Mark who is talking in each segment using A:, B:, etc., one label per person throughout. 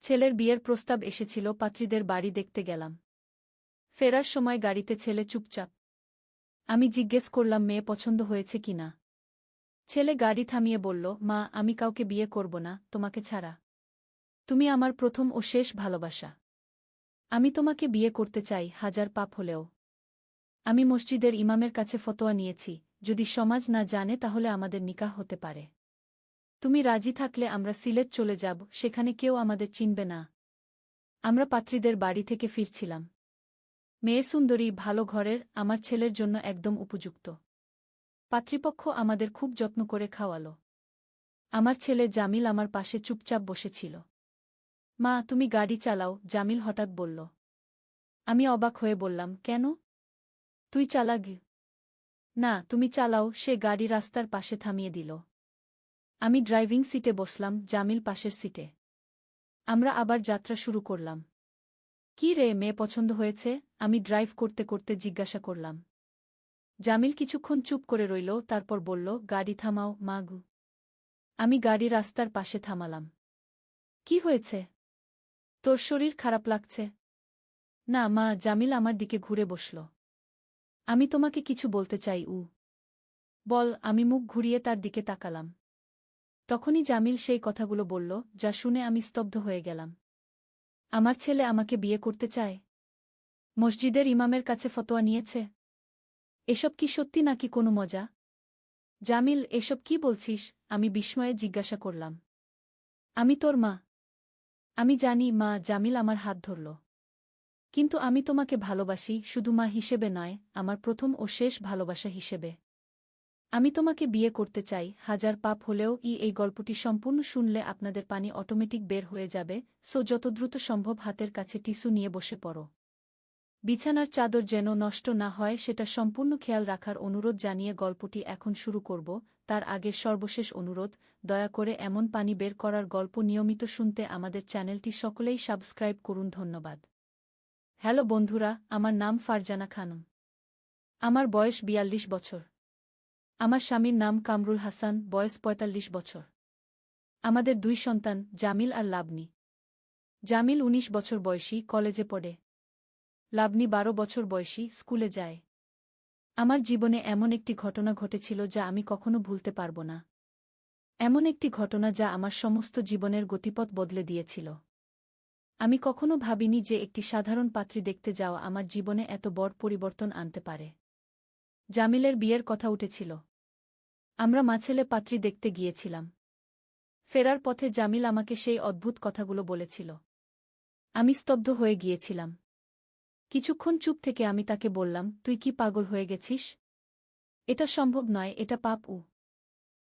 A: ছেলের বিয়ের প্রস্তাব এসেছিল, পাত্রীদের বাড়ি দেখতে গেলাম। ফেরার সময় গাড়িতে ছেলে চুপচাপ। আমি জিজ্ঞেস করলাম মেয়ে পছন্দ হয়েছে কিনা। ছেলে গাড়ি থামিয়ে বলল, মা, আমি কাউকে বিয়ে করব না তোমাকে ছাড়া। তুমি আমার প্রথম ও শেষ ভালোবাসা। আমি তোমাকে বিয়ে করতে চাই, হাজার পাপ হলেও। আমি মসজিদের ইমামের কাছে ফতোয়া নিয়েছি, যদি সমাজ না জানে তাহলে আমাদের নিকাহ হতে পারে। তুমি রাজি থাকলে আমরা সিলেট চলে যাব, সেখানে কেউ আমাদের চিনবে না। আমরা পাত্রীদের বাড়ি থেকে ফিরছিলাম। মেয়ে সুন্দরী, ভালো ঘরের, আমার ছেলের জন্য একদম উপযুক্ত। পাত্রীপক্ষ আমাদের খুব যত্ন করে খাওয়ালো। আমার ছেলে জামিল আমার পাশে চুপচাপ বসেছিল। মা, তুমি গাড়ি চালাও, জামিল হঠাৎ বলল। আমি অবাক হয়ে বললাম, কেন? তুই চালা গে। না, তুমি চালাও। সে গাড়ি রাস্তার পাশে থামিয়ে দিল। আমি ড্রাইভিং সিটে বসলাম, জামিল পাশের সিটে। আমরা আবার যাত্রা শুরু করলাম। কি রে, মেয়ে পছন্দ হয়েছে? আমি ড্রাইভ করতে করতে জিজ্ঞাসা করলাম। জামিল কিছুক্ষণ চুপ করে রইল, তারপর বলল, গাড়ি থামাও মাগু। আমি গাড়ি রাস্তার পাশে থামালাম। কি হয়েছে? তোর শরীর খারাপ লাগছে? না মা, জামিল আমার দিকে ঘুরে বসল। আমি তোমাকে কিছু বলতে চাই। বল। আমি মুখ ঘুরিয়ে তার দিকে তাকালাম। তখনই জামিল সেই কথাগুলো বলল, যা শুনে আমি স্তব্ধ হয়ে গেলাম। আমার ছেলে আমাকে বিয়ে করতে চায়। মসজিদের ইমামের কাছে ফতোয়া নিয়েছে। এসব কি সত্যি নাকি কোনো মজা? জামিল, এসব কি বলছিস? আমি বিস্ময়ে জিজ্ঞাসা করলাম। আমি তোর মা। আমি জানি মা। জামিল আমার হাত ধরল। কিন্তু আমি তোমাকে ভালোবাসি, শুধু মা হিসেবে নয়, আমার প্রথম ও শেষ ভালোবাসা হিসেবে। আমি তোমাকে বিয়ে করতে চাই, হাজার পাপ হলেও। এই গল্পটি সম্পূর্ণ শুনলে আপনাদের পানি অটোমেটিক বের হয়ে যাবে, সো যত দ্রুত সম্ভব হাতের কাছে টিস্যু নিয়ে বসে পড়ো। বিছানার চাদর যেন নষ্ট না হয় সেটা সম্পূর্ণ খেয়াল রাখার অনুরোধ জানিয়ে গল্পটি এখন শুরু করব। তার আগে সর্বশেষ অনুরোধ, দয়া করে এমন পানি বের করার গল্প নিয়মিত শুনতে আমাদের চ্যানেলটি সকলেই সাবস্ক্রাইব করুন। ধন্যবাদ। হ্যালো বন্ধুরা, আমার নাম ফারজানা খানম। আমার বয়স ৪২ বছর। আমার স্বামীর নাম কামরুল হাসান, বয়স ৪৫ বছর। আমাদের ২ সন্তান, জামিল আর লাবনী। জামিল ১৯ বছর বয়সী, কলেজে পড়ে। লাবনী ১২ বছর বয়সী, স্কুলে যায়। আমার জীবনে এমন একটি ঘটনা ঘটেছিল যা আমি কখনো ভুলতে পারব না। এমন একটি ঘটনা যা আমার সমস্ত জীবনের গতিপথ বদলে দিয়েছিল। আমি কখনো ভাবিনি যে একটি সাধারণ পাত্রী দেখতে যাওয়া আমার জীবনে এত বড় পরিবর্তন আনতে পারে। জামিলের বিয়ের কথা উঠেছিল। আমরা মাছেলে পাত্রী দেখতে গিয়েছিলাম। ফেরার পথে জামিল আমাকে সেই অদ্ভুত কথাগুলো বলেছিল। আমি স্তব্ধ হয়ে গিয়েছিলাম। কিছুক্ষণ চুপ থেকে আমি তাকে বললাম, তুই কি পাগল হয়ে গেছিস? এটা সম্ভব নয়, এটা পাপ।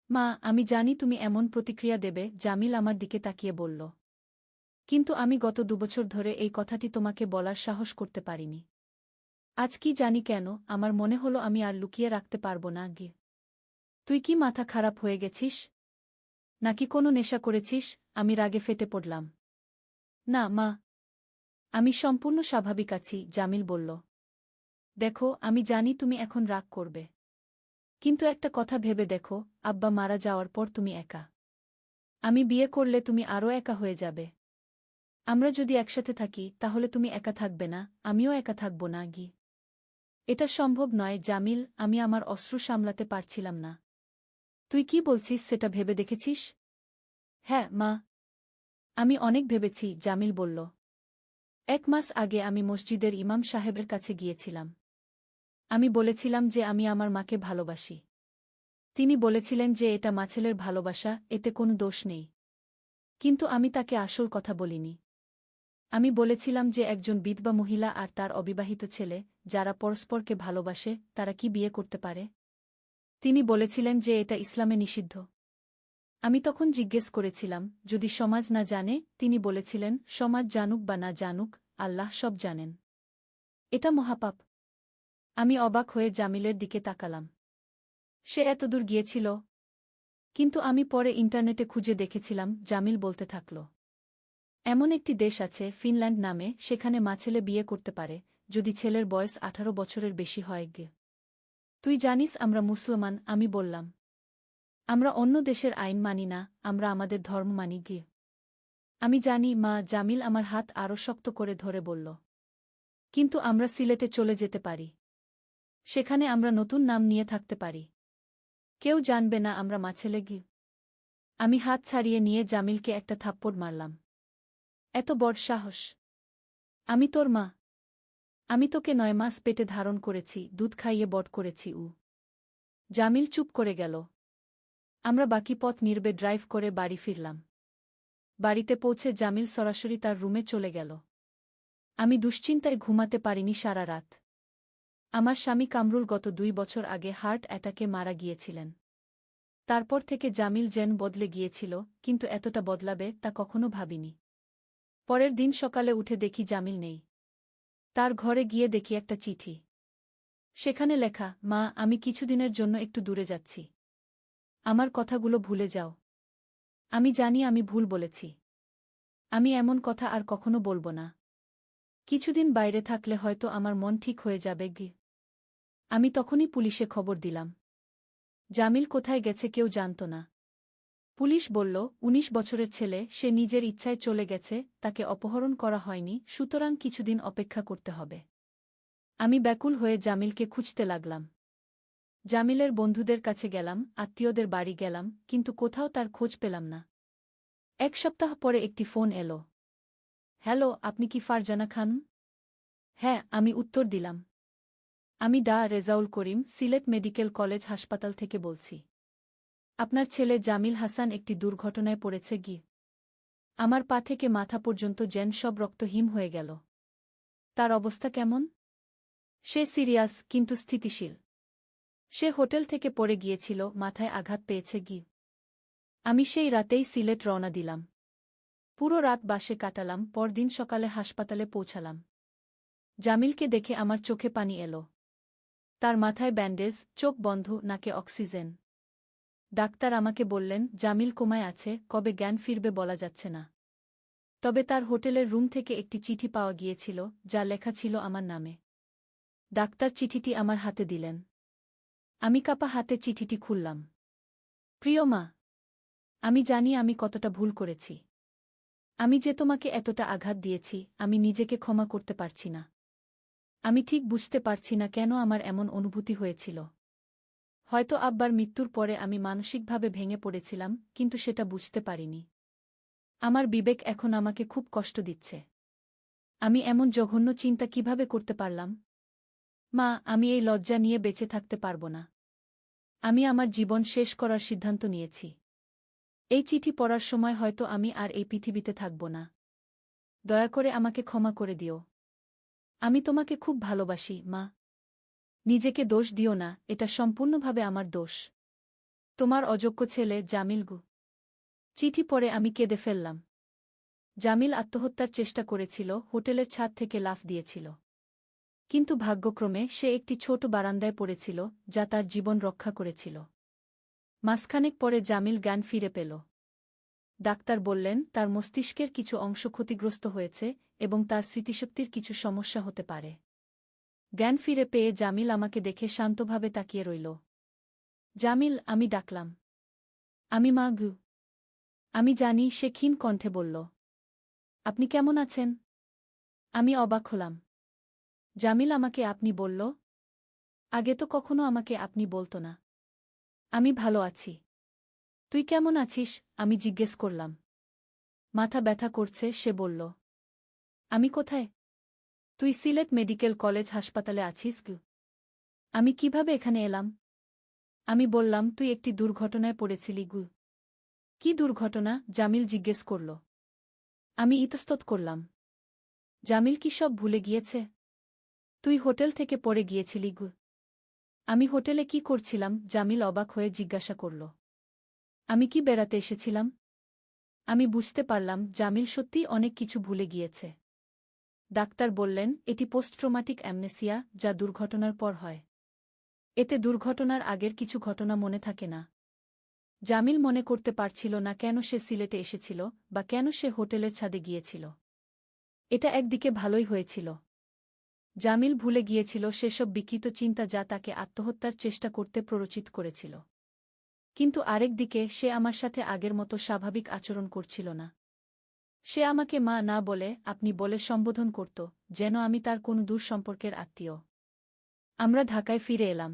A: মা, আমি জানি তুমি এমন প্রতিক্রিয়া দেবে। জামিল আমার দিকে তাকিয়ে বলল। কিন্তু আমি গত ২ বছর ধরে এই কথাটি তোমাকে বলার সাহস করতে পারিনি। আজ কি জানি কেন আমার মনে হলো আমি আর লুকিয়ে রাখতে পারব না। তুই কি মাথা খারাপ হয়ে গেছিস? নাকি কোনো নেশা করেছিস? আমি রাগে ফেটে পড়লাম। না মা, আমি সম্পূর্ণ স্বাভাবিক আছি, জামিল বলল। দেখো, আমি জানি তুমি এখন রাগ করবে। কিন্তু একটা কথা ভেবে দেখো, আব্বা মারা যাওয়ার পর তুমি একা। আমি বিয়ে করলে তুমি আরও একা হয়ে যাবে। আমরা যদি একসাথে থাকি তাহলে তুমি একা থাকবে না, আমিও একা থাকব না। এটা সম্ভব নয় জামিল। আমি আমার অশ্রু সামলাতে পারছিলাম না। তুই কি বলছিস সেটা ভেবে দেখেছিস? হ্যাঁ মা, আমি অনেক ভেবেছি, জামিল বলল। ১ মাস আগে আমি মসজিদের ইমাম সাহেবের কাছে গিয়েছিলাম। আমি বলেছিলাম যে আমি আমার মাকে ভালোবাসি। তিনি বলেছিলেন যে এটা মাছেলের ভালোবাসা, এতে কোনো দোষ নেই। কিন্তু আমি তাকে আসল কথা বলিনি। আমি বলেছিলাম যে একজন বিধবা মহিলা আর তার অবিবাহিত ছেলে, যারা পরস্পরকে ভালোবাসে, তারা কি বিয়ে করতে পারে? তিনি বলেছিলেন যে এটা ইসলামে নিষিদ্ধ। আমি তখন জিজ্ঞেস করেছিলাম, যদি সমাজ না জানে? তিনি বলেছিলেন, সমাজ জানুক বা না জানুক, আল্লাহ সব জানেন। এটা মহাপাপ। আমি অবাক হয়ে জামিলের দিকে তাকালাম। সে এতদূর গিয়েছিল? কিন্তু আমি পরে ইন্টারনেটে খুঁজে দেখেছিলাম, জামিল বলতে থাকল। এমন একটি দেশ আছে, ফিনল্যান্ড নামে, সেখানে মাছেলে বিয়ে করতে পারে, যদি ছেলের বয়স ১৮ বছরের বেশি হয়। তুই জানিস আমরা মুসলমান, আমি বললাম। আমরা অন্য দেশের আইন মানি না, আমরা আমাদের ধর্ম মানি। আমি জানি মা। জামিল আমার হাত আরও শক্ত করে ধরে বলল। কিন্তু আমরা সিলেটে চলে যেতে পারি। সেখানে আমরা নতুন নাম নিয়ে থাকতে পারি। কেউ জানবে না আমরা মাছেলে গি। আমি হাত ছাড়িয়ে নিয়ে জামিলকে একটা থাপ্পড় মারলাম। এত বড় সাহস! আমি তোর মা। আমি তোকে ৯ মাস পেটে ধারণ করেছি, দুধ খাইয়ে বড় করেছি। জামিল চুপ করে গেল। আমরা বাকি পথ নির্বে ড্রাইভ করে বাড়ি ফিরলাম। বাড়িতে পৌঁছে জামিল সরাসরি তার রুমে চলে গেল। আমি দুশ্চিন্তায় ঘুমাতে পারিনি সারা রাত। আমার স্বামী কামরুল গত ২ বছর আগে হার্ট অ্যাটাকে মারা গিয়েছিলেন। তারপর থেকে জামিল যেন বদলে গিয়েছিল, কিন্তু এতটা বদলাবে তা কখনো ভাবিনি। পরের দিন সকালে উঠে দেখি জামিল নেই। তার ঘরে গিয়ে দেখি একটা চিঠি। সেখানে লেখা, মা, আমি কিছুদিনের জন্য একটু দূরে যাচ্ছি। আমার কথাগুলো ভুলে যাও। আমি জানি আমি ভুল বলেছি। আমি এমন কথা আর কখনো বলবো না। কিছুদিন বাইরে থাকলে হয়তো আমার মন ঠিক হয়ে যাবে গি। আমি তখনই পুলিশে খবর দিলাম। জামিল কোথায় গেছে কেউ জানত না। পুলিশ বলল, ১৯ বছরের ছেলে, সে নিজের ইচ্ছায় চলে গেছে, তাকে অপহরণ করা হয়নি, সুতরাং কিছুদিন অপেক্ষা করতে হবে। আমি ব্যাকুল হয়ে জামিলকে খুঁজতে লাগলাম। জামিলের বন্ধুদের কাছে গেলাম, আত্মীয়দের বাড়ি গেলাম, কিন্তু কোথাও তার খোঁজ পেলাম না। ১ সপ্তাহ পরে একটি ফোন এলো। হ্যালো, আপনি কি ফারজানা খান? হ্যাঁ, আমি উত্তর দিলাম। আমি ডা রেজাউল করিম, সিলেট মেডিকেল কলেজ হাসপাতাল থেকে বলছি। আপনার ছেলে জামিল হাসান একটি দুর্ঘটনায় পড়েছে গি। আমার পা থেকে মাথা পর্যন্ত যেন সব রক্তহীন হয়ে গেল। তার অবস্থা কেমন? সে সিরিয়াস, কিন্তু স্থিতিশীল। সে হোটেল থেকে পড়ে গিয়েছিল, মাথায় আঘাত পেয়েছে গি। আমি সেই রাতেই সিলেট রওনা দিলাম। পুরো রাত বাসে কাটালাম, পরদিন সকালে হাসপাতালে পৌঁছালাম। জামিলকে দেখে আমার চোখে পানি এলো। তার মাথায় ব্যান্ডেজ, চোখ বন্ধ, নাকে অক্সিজেন। ডাক্তার আমাকে বললেন, জামিল কোমায় আছে, কবে জ্ঞান ফিরবে বলা যাচ্ছে না। তবে তার হোটেলের রুম থেকে একটি চিঠি পাওয়া গিয়েছিল, যা লেখা ছিল আমার নামে। ডাক্তার চিঠিটি আমার হাতে দিলেন। আমি কাঁপা হাতে চিঠিটি খুললাম। প্রিয় মা, আমি জানি আমি কতটা ভুল করেছি। আমি যে তোমাকে এতটা আঘাত দিয়েছি, আমি নিজেকে ক্ষমা করতে পারছি না। আমি ঠিক বুঝতে পারছি না কেন আমার এমন অনুভূতি হয়েছিল। হয়তো আব্বার মৃত্যুর পরে আমি মানসিকভাবে ভেঙে পড়েছিলাম, কিন্তু সেটা বুঝতে পারিনি। আমার বিবেক এখন আমাকে খুব কষ্ট দিচ্ছে। আমি এমন জঘন্য চিন্তা কিভাবে করতে পারলাম? মা, আমি এই লজ্জা নিয়ে বেঁচে থাকতে পারব না। আমি আমার জীবন শেষ করার সিদ্ধান্ত নিয়েছি। এই চিঠি পড়ার সময় হয়তো আমি আর এই পৃথিবীতে থাকব না। দয়া করে আমাকে ক্ষমা করে দিও। আমি তোমাকে খুব ভালোবাসি, মা। নিজেকে দোষ দিও না, এটা সম্পূর্ণভাবে আমার দোষ। তোমার অযোগ্য ছেলে জামিল গু। চিঠি পড়ে আমি কেঁদে ফেললাম। জামিল আত্মহত্যার চেষ্টা করেছিল, হোটেলের ছাদ থেকে লাফ দিয়েছিল। কিন্তু ভাগ্যক্রমে সে একটি ছোট বারান্দায় পড়েছিল, যা তার জীবন রক্ষা করেছিল। মাসখানেক পরে জামিল জ্ঞান ফিরে পেল। ডাক্তার বললেন, তার মস্তিষ্কের কিছু অংশ ক্ষতিগ্রস্ত হয়েছে এবং তার স্মৃতিশক্তির কিছু সমস্যা হতে পারে। জ্ঞান ফিরে পেয়ে জামিল আমাকে দেখে শান্তভাবে তাকিয়ে রইল। জামিল, আমি ডাকলাম। আমি মা গু। আমি জানি, সে ক্ষীণ কণ্ঠে বলল। আপনি কেমন আছেন? আমি অবাক হলাম। জামিল আমাকে আপনি বলল? আগে তো কখনো আমাকে আপনি বলতো না। আমি ভালো আছি। তুই কেমন আছিস? আমি জিজ্ঞেস করলাম। মাথা ব্যথা করছে, সে বলল। আমি কোথায়? তুই সিলেট মেডিকেল কলেজ হাসপাতালে আছিস গু। আমি কিভাবে এখানে এলাম? আমি বললাম, তুই একটি দুর্ঘটনায় পড়েছিলি গু। কি দুর্ঘটনা? জামিল জিজ্ঞেস করল। আমি ইতস্তত করলাম। জামিল কি সব ভুলে গিয়েছে? তুই হোটেল থেকে পড়ে গিয়েছিলি গু। আমি হোটেলে কি করছিলাম? জামিল অবাক হয়ে জিজ্ঞাসা করল। আমি কি বেড়াতে এসেছিলাম? আমি বুঝতে পারলাম জামিল সত্যিই অনেক কিছু ভুলে গিয়েছে। ডাক্তার বললেন, এটি পোস্টট্রমাটিক অ্যামনেসিয়া, যা দুর্ঘটনার পর হয়। এতে দুর্ঘটনার আগের কিছু ঘটনা মনে থাকে না। জামিল মনে করতে পারছিল না কেন সে সিলেটে এসেছিল বা কেন সে হোটেলের ছাদে গিয়েছিল। এটা একদিকে ভালোই হয়েছিল। জামিল ভুলে গিয়েছিল সেসব বিকৃত চিন্তা যা তাকে আত্মহত্যার চেষ্টা করতে প্ররোচিত করেছিল। কিন্তু আরেক দিকে সে আমার সাথে আগের মতো স্বাভাবিক আচরণ করছিল না। সে আমাকে মা না বলে আপনি বলে সম্বোধন করত, যেন আমি তার কোনো দূর সম্পর্কের আত্মীয়। আমরা ঢাকায় ফিরে এলাম।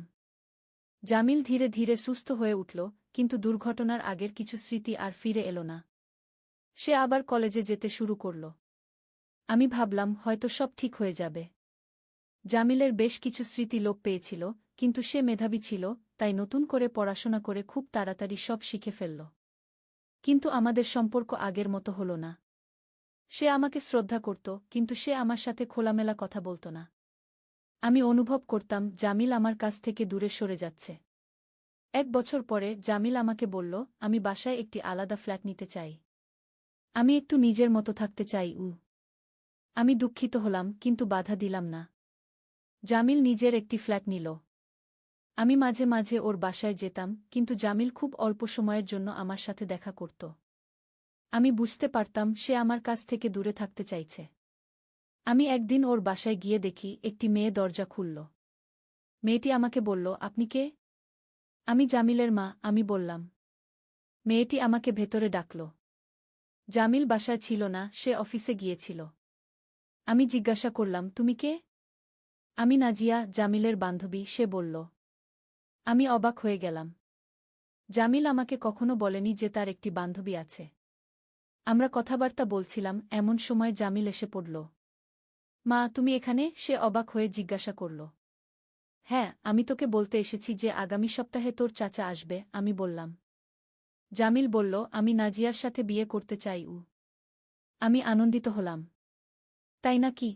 A: জামিল ধীরে ধীরে সুস্থ হয়ে উঠল, কিন্তু দুর্ঘটনার আগের কিছু স্মৃতি আর ফিরে এলো না। সে আবার কলেজে যেতে শুরু করল। আমি ভাবলাম হয়তো সব ঠিক হয়ে যাবে। জামিলের বেশ কিছু স্মৃতি লোপ পেয়েছিল, কিন্তু সে মেধাবী ছিল, তাই নতুন করে পড়াশোনা করে খুব তাড়াতাড়ি সব শিখে ফেলল। কিন্তু আমাদের সম্পর্ক আগের মতো হল না। সে আমাকে শ্রদ্ধা করত, কিন্তু সে আমার সাথে খোলামেলা কথা বলত না। আমি অনুভব করতাম জামিল আমার কাছ থেকে দূরে সরে যাচ্ছে। 1 বছর পরে জামিল আমাকে বলল, আমি বাসায় একটি আলাদা ফ্ল্যাট নিতে চাই। আমি একটু নিজের মতো থাকতে চাই। আমি দুঃখিত হলাম, কিন্তু বাধা দিলাম না। জামিল নিজের একটি ফ্ল্যাট নিল। আমি মাঝে মাঝে ওর বাসায় যেতাম, কিন্তু জামিল খুব অল্প সময়ের জন্য আমার সাথে দেখা করত। আমি বুঝতে পারতাম সে আমার কাছ থেকে দূরে থাকতে চাইছে। আমি একদিন ওর বাসায় গিয়ে দেখি একটি মেয়ে দরজা খুলল। মেয়েটি আমাকে বলল, আপনি কে? আমি জামিলের মা, আমি বললাম। মেয়েটি আমাকে ভেতরে ডাকল। জামিল বাসায় ছিল না, সে অফিসে গিয়েছিল। আমি জিজ্ঞাসা করলাম, তুমি কে? আমি নাজিয়া, জামিলের বান্ধবী, সে বলল। আমি অবাক হয়ে গেলাম। জামিল আমাকে কখনো বলেনি যে তার একটি বান্ধবী আছে। আমরা কথাবার্তা বলছিলাম, এমন সময় জামিল এসে পড়ল। মা, তুমি এখানে? সে অবাক হয়ে জিজ্ঞাসা করল। হ্যাঁ, আমি তোকে বলতে এসেছি যে আগামী সপ্তাহে তোর চাচা আসবে, আমি বললাম। জামিল বলল, আমি নাজিয়ার সাথে বিয়ে করতে চাই। আমি আনন্দিত হলাম। তাই নাকি?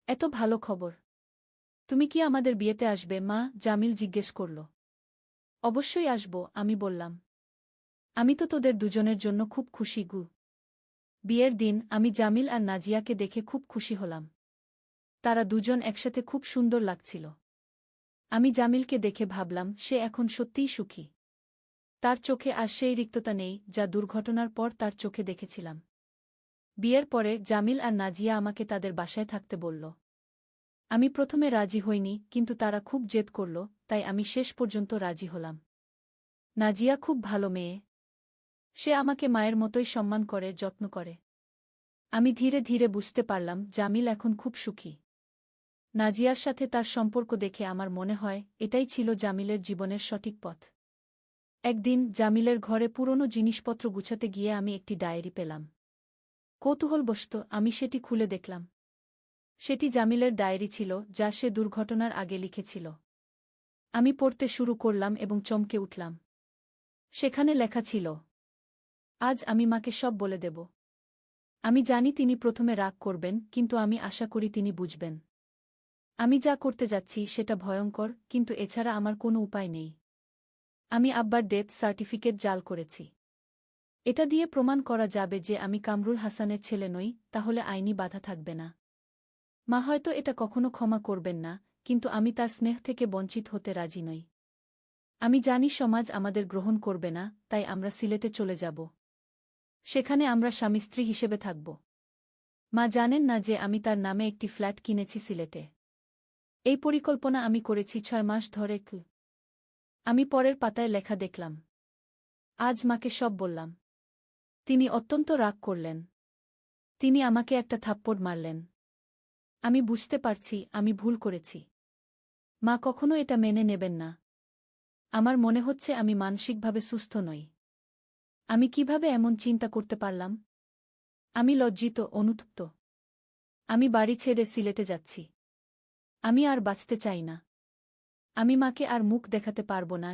A: এত ভালো খবর। তুমি কি আমাদের বিয়েতে আসবে মা? জামিল জিজ্ঞেস করল। অবশ্যই আসব, আমি বললাম। আমি তো তোদের দুজনের জন্য খুব খুশি। বিয়ের দিন আমি জামিল আর নাজিয়াকে দেখে খুব খুশি হলাম। তারা দুজন একসাথে খুব সুন্দর লাগছিল। আমি জামিলকে দেখে ভাবলাম সে এখন সত্যিই সুখী। তার চোখে আর সেই রিক্ততা নেই যা দুর্ঘটনার পর তার চোখে দেখেছিলাম। বিয়ের পরে জামিল আর নাজিয়া আমাকে তাদের বাসায় থাকতে বলল। আমি প্রথমে রাজি হইনি, কিন্তু তারা খুব জেদ করল, তাই আমি শেষ পর্যন্ত রাজি হলাম। নাজিয়া খুব ভালো মেয়ে। সে আমাকে মায়ের মতোই সম্মান করে, যত্ন করে। আমি ধীরে ধীরে বুঝতে পারলাম জামিল এখন খুব সুখী। নাজিয়ার সাথে তার সম্পর্ক দেখে আমার মনে হয় এটাই ছিল জামিলের জীবনের সঠিক পথ। একদিন জামিলের ঘরে পুরনো জিনিসপত্র গুছাতে গিয়ে আমি একটি ডায়েরি পেলাম। কৌতূহলবশত আমি সেটি খুলে দেখলাম। সেটি জামিলের ডায়েরি ছিল, যা সে দুর্ঘটনার আগে লিখেছিল। আমি পড়তে শুরু করলাম এবং চমকে উঠলাম। সেখানে লেখা ছিল, আজ আমি মাকে সব বলে দেব। আমি জানি তিনি প্রথমে রাগ করবেন, কিন্তু আমি আশা করি তিনি বুঝবেন। আমি যা করতে যাচ্ছি সেটা ভয়ঙ্কর, কিন্তু এছাড়া আমার কোনো উপায় নেই। আমি আব্বার ডেথ সার্টিফিকেট জাল করেছি। এটা দিয়ে প্রমাণ করা যাবে যে আমি কামরুল হাসানের ছেলে নই, তাহলে আইনি বাধা থাকবে না। মা হয়তো এটা কখনো ক্ষমা করবেন না, কিন্তু আমি তার স্নেহ থেকে বঞ্চিত হতে রাজি নই। আমি জানি সমাজ আমাদের গ্রহণ করবে না, তাই আমরা সিলেটে চলে যাব। সেখানে আমরা স্বামী স্ত্রী হিসেবে থাকব। মা জানেন না যে আমি তার নামে একটি ফ্ল্যাট কিনেছি সিলেটে। এই পরিকল্পনা আমি করেছি 6 মাস ধরে। আমি পরের পাতায় লেখা দেখলাম। আজ মাকে সব বললাম। তিনি অত্যন্ত রাগ করলেন। তিনি আমাকে একটা থাপ্পড় মারলেন। আমি বুঝতে পারছি আমি ভুল করেছি। মা কখনো এটা মেনে নেবেন না। আমার মনে হচ্ছে আমি মানসিকভাবে সুস্থ নই। আমি কিভাবে এমন চিন্তা করতে পারলাম? আমি লজ্জিত, অনুতপ্ত। আমি বাড়ি ছেড়ে সিলেটে যাচ্ছি। আমি আর বাঁচতে চাই না। আমি মাকে আর মুখ দেখাতে পারব না।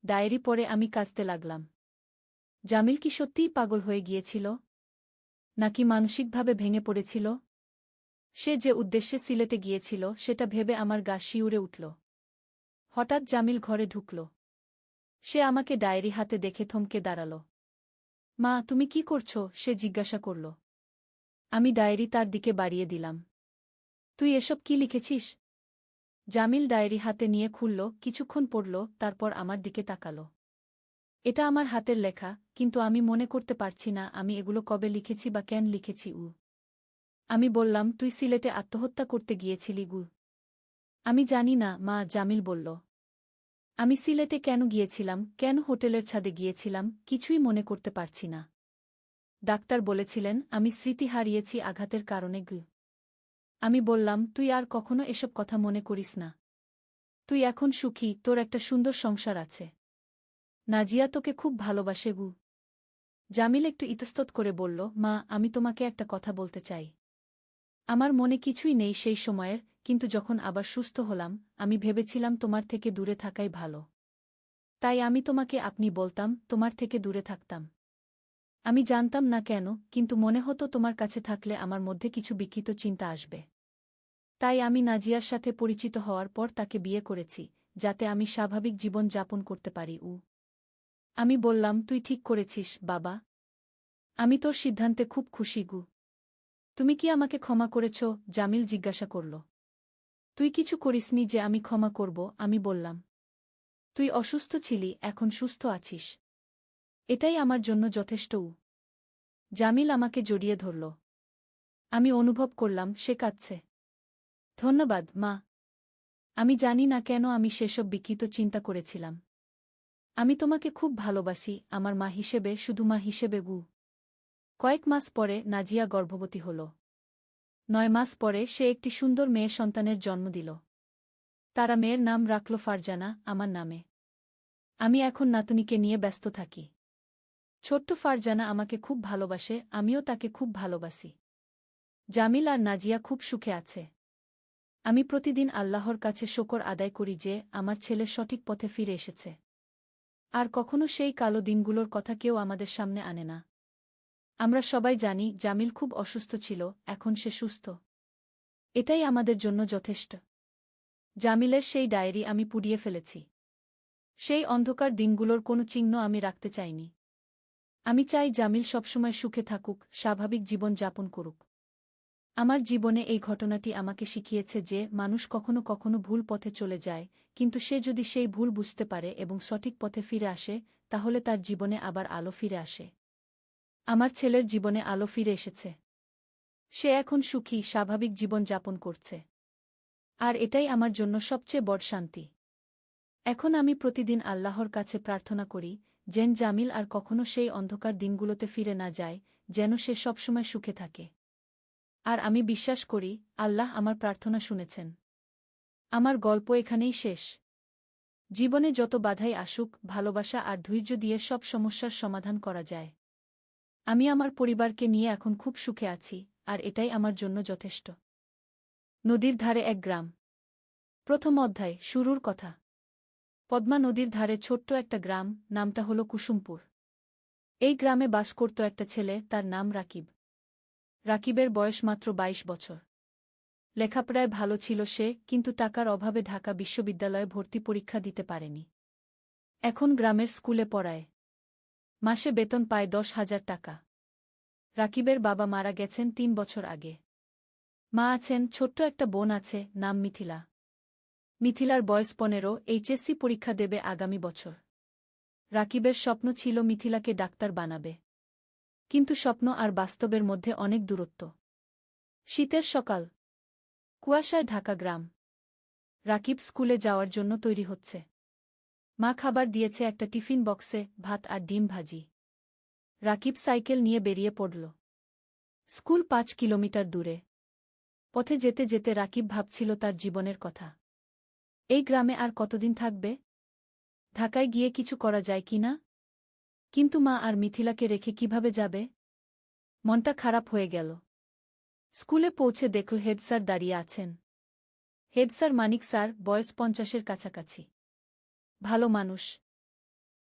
A: ডায়েরি পড়ে আমি কাঁদতে লাগলাম। জামিল কি সত্যিই পাগল হয়ে গিয়েছিল? নাকি মানসিকভাবে ভেঙে পড়েছিল? সে যে উদ্দেশ্যে সিলেটে গিয়েছিল সেটা ভেবে আমার গা শিউরে উঠল। হঠাৎ জামিল ঘরে ঢুকল। সে আমাকে ডায়েরি হাতে দেখে থমকে দাঁড়াল। মা, তুমি কি করছো? সে জিজ্ঞাসা করল। আমি ডায়েরি তার দিকে বাড়িয়ে দিলাম। তুই এসব কি লিখেছিস? জামিল ডায়েরি হাতে নিয়ে খুলল, কিছুক্ষণ পড়ল, তারপর আমার দিকে তাকাল। এটা আমার হাতের লেখা, কিন্তু আমি মনে করতে পারছি না আমি এগুলো কবে লিখেছি বা কেন লিখেছি। আমি বললাম, তুই সিলেটে আত্মহত্যা করতে গিয়েছিলি। আমি জানি না মা, জামিল বলল। আমি সিলেটে কেন গিয়েছিলাম, কেন হোটেলের ছাদে গিয়েছিলাম, কিছুই মনে করতে পারছি না। ডাক্তার বলেছিলেন আমি স্মৃতি হারিয়েছি আঘাতের কারণে। আমি বললাম, তুই আর কখনো এসব কথা মনে করিস না। তুই এখন সুখী, তোর একটা সুন্দর সংসার আছে। নাজিয়া তোকে খুব ভালোবাসে। জামিল একটু ইতস্তত করে বলল, মা, আমি তোমাকে একটা কথা বলতে চাই। আমার মনে কিছুই নেই সেই সময়ের, কিন্তু যখন আবার সুস্থ হলাম, আমি ভেবেছিলাম তোমার থেকে দূরে থাকাই ভালো। তাই আমি তোমাকে আপনি বলতাম, তোমার থেকে দূরে থাকতাম। আমি জানতাম না কেন, কিন্তু মনে হতো তোমার কাছে থাকলে আমার মধ্যে কিছু বিকৃত চিন্তা আসবে। তাই আমি নাজিয়ার সাথে পরিচিত হওয়ার পর তাকে বিয়ে করেছি, যাতে আমি স্বাভাবিক জীবন যাপন করতে পারি। আমি বললাম, তুই ঠিক করেছিস বাবা। আমি তোর সিদ্ধান্তে খুব খুশি। তুমি কি আমাকে ক্ষমা করেছ? জামিল জিজ্ঞাসা করল। তুই কিছু করিসনি যে আমি ক্ষমা করব, আমি বললাম। তুই অসুস্থ ছিলি, এখন সুস্থ আছিস। এটাই আমার জন্য যথেষ্ট। জামিল আমাকে জড়িয়ে ধরল। আমি অনুভব করলাম সে কাঁদছে। ধন্যবাদ মা। আমি জানি না কেন আমি সেসব বিকৃত চিন্তা করেছিলাম। আমি তোমাকে খুব ভালোবাসি, আমার মা হিসেবে, শুধু মা হিসেবে। কয়েক মাস পরে নাজিয়া গর্ভবতী হল। 9 মাস পরে সে একটি সুন্দর মেয়ে সন্তানের জন্ম দিল। তারা মেয়ের নাম রাখল ফারজানা, আমার নামে। আমি এখন নাতনিকে নিয়ে ব্যস্ত থাকি। ছোট্ট ফারজানা আমাকে খুব ভালোবাসে, আমিও তাকে খুব ভালোবাসি। জামিল আর নাজিয়া খুব সুখে আছে। আমি প্রতিদিন আল্লাহর কাছে শুকর আদায় করি যে আমার ছেলে সঠিক পথে ফিরে এসেছে। আর কখনো সেই কালো দিনগুলোর কথা কেউ আমাদের সামনে আনে না। আমরা সবাই জানি জামিল খুব অসুস্থ ছিল, এখন সে সুস্থ। এটাই আমাদের জন্য যথেষ্ট। জামিলের সেই ডায়েরি আমি পুড়িয়ে ফেলেছি। সেই অন্ধকার দিনগুলোর কোনো চিহ্ন আমি রাখতে চাইনি। আমি চাই জামিল সবসময় সুখে থাকুক, স্বাভাবিক জীবন যাপন করুক। আমার জীবনে এই ঘটনাটি আমাকে শিখিয়েছে যে মানুষ কখনো কখনো ভুল পথে চলে যায়, কিন্তু সে যদি সেই ভুল বুঝতে পারে এবং সঠিক পথে ফিরে আসে, তাহলে তার জীবনে আবার আলো ফিরে আসে। আমার ছেলের জীবনে আলো ফিরে এসেছে। সে এখন সুখী, স্বাভাবিক জীবন যাপন করছে। আর এটাই আমার জন্য সবচেয়ে বড় শান্তি। এখন আমি প্রতিদিন আল্লাহর কাছে প্রার্থনা করি, যেন জামিল আর কখনো সেই অন্ধকার দিনগুলোতে ফিরে না যায়, যেন সে সবসময় সুখে থাকে। আর আমি বিশ্বাস করি, আল্লাহ আমার প্রার্থনা শুনেছেন। আমার গল্প এখানেই শেষ। জীবনে যত বাধাই আসুক, ভালোবাসা আর ধৈর্য দিয়ে সব সমস্যার সমাধান করা যায়। আমি আমার পরিবারকে নিয়ে এখন খুব সুখে আছি, আর এটাই আমার জন্য যথেষ্ট। নদীর ধারে এক গ্রাম। প্রথম অধ্যায়, শুরুর কথা। পদ্মা নদীর ধারে ছোট্ট একটা গ্রাম, নামটা হল কুসুমপুর। এই গ্রামে বাস করত একটা ছেলে, তার নাম রাকিব। রাকিবের বয়স মাত্র 22 বছর। লেখাপড়ায় ভালো ছিল সে, কিন্তু টাকার অভাবে ঢাকা বিশ্ববিদ্যালয়ে ভর্তি পরীক্ষা দিতে পারেনি। এখন গ্রামের স্কুলে পড়ায়। মাসে বেতন পায় 10,000 টাকা। রাকিবের বাবা মারা গেছেন 3 বছর আগে। মা আছেন, ছোট্ট একটা বোন আছে, নাম মিথিলা। মিথিলার বয়স 15, এইচএসসি পরীক্ষা দেবে আগামী বছর। রাকিবের স্বপ্ন ছিল মিথিলাকে ডাক্তার বানাবে। কিন্তু স্বপ্ন আর বাস্তবের মধ্যে অনেক দূরত্ব। শীতের সকাল। কুয়াশায় ঢাকা গ্রাম। রাকিব স্কুলে যাওয়ার জন্য তৈরি হচ্ছে। মা খাবার দিয়েছে একটা টিফিন বক্সে, ভাত আর ডিম ভাজি। রাকিব সাইকেল নিয়ে বেরিয়ে পড়ল। স্কুল 5 কিলোমিটার দূরে। পথে যেতে যেতে রাকিব ভাবছিল তার জীবনের কথা। এই গ্রামে আর কতদিন থাকবে? ঢাকায় গিয়ে কিছু করা যায় কি না? কিন্তু মা আর মিথিলাকে রেখে কিভাবে যাবে? মনটা খারাপ হয়ে গেল। স্কুলে পৌঁছে দেখল হেড স্যার দাঁড়িয়ে আছেন। হেড স্যার মানিক স্যার, বয়স 50-এর কাছাকাছি। ভালো মানুষ।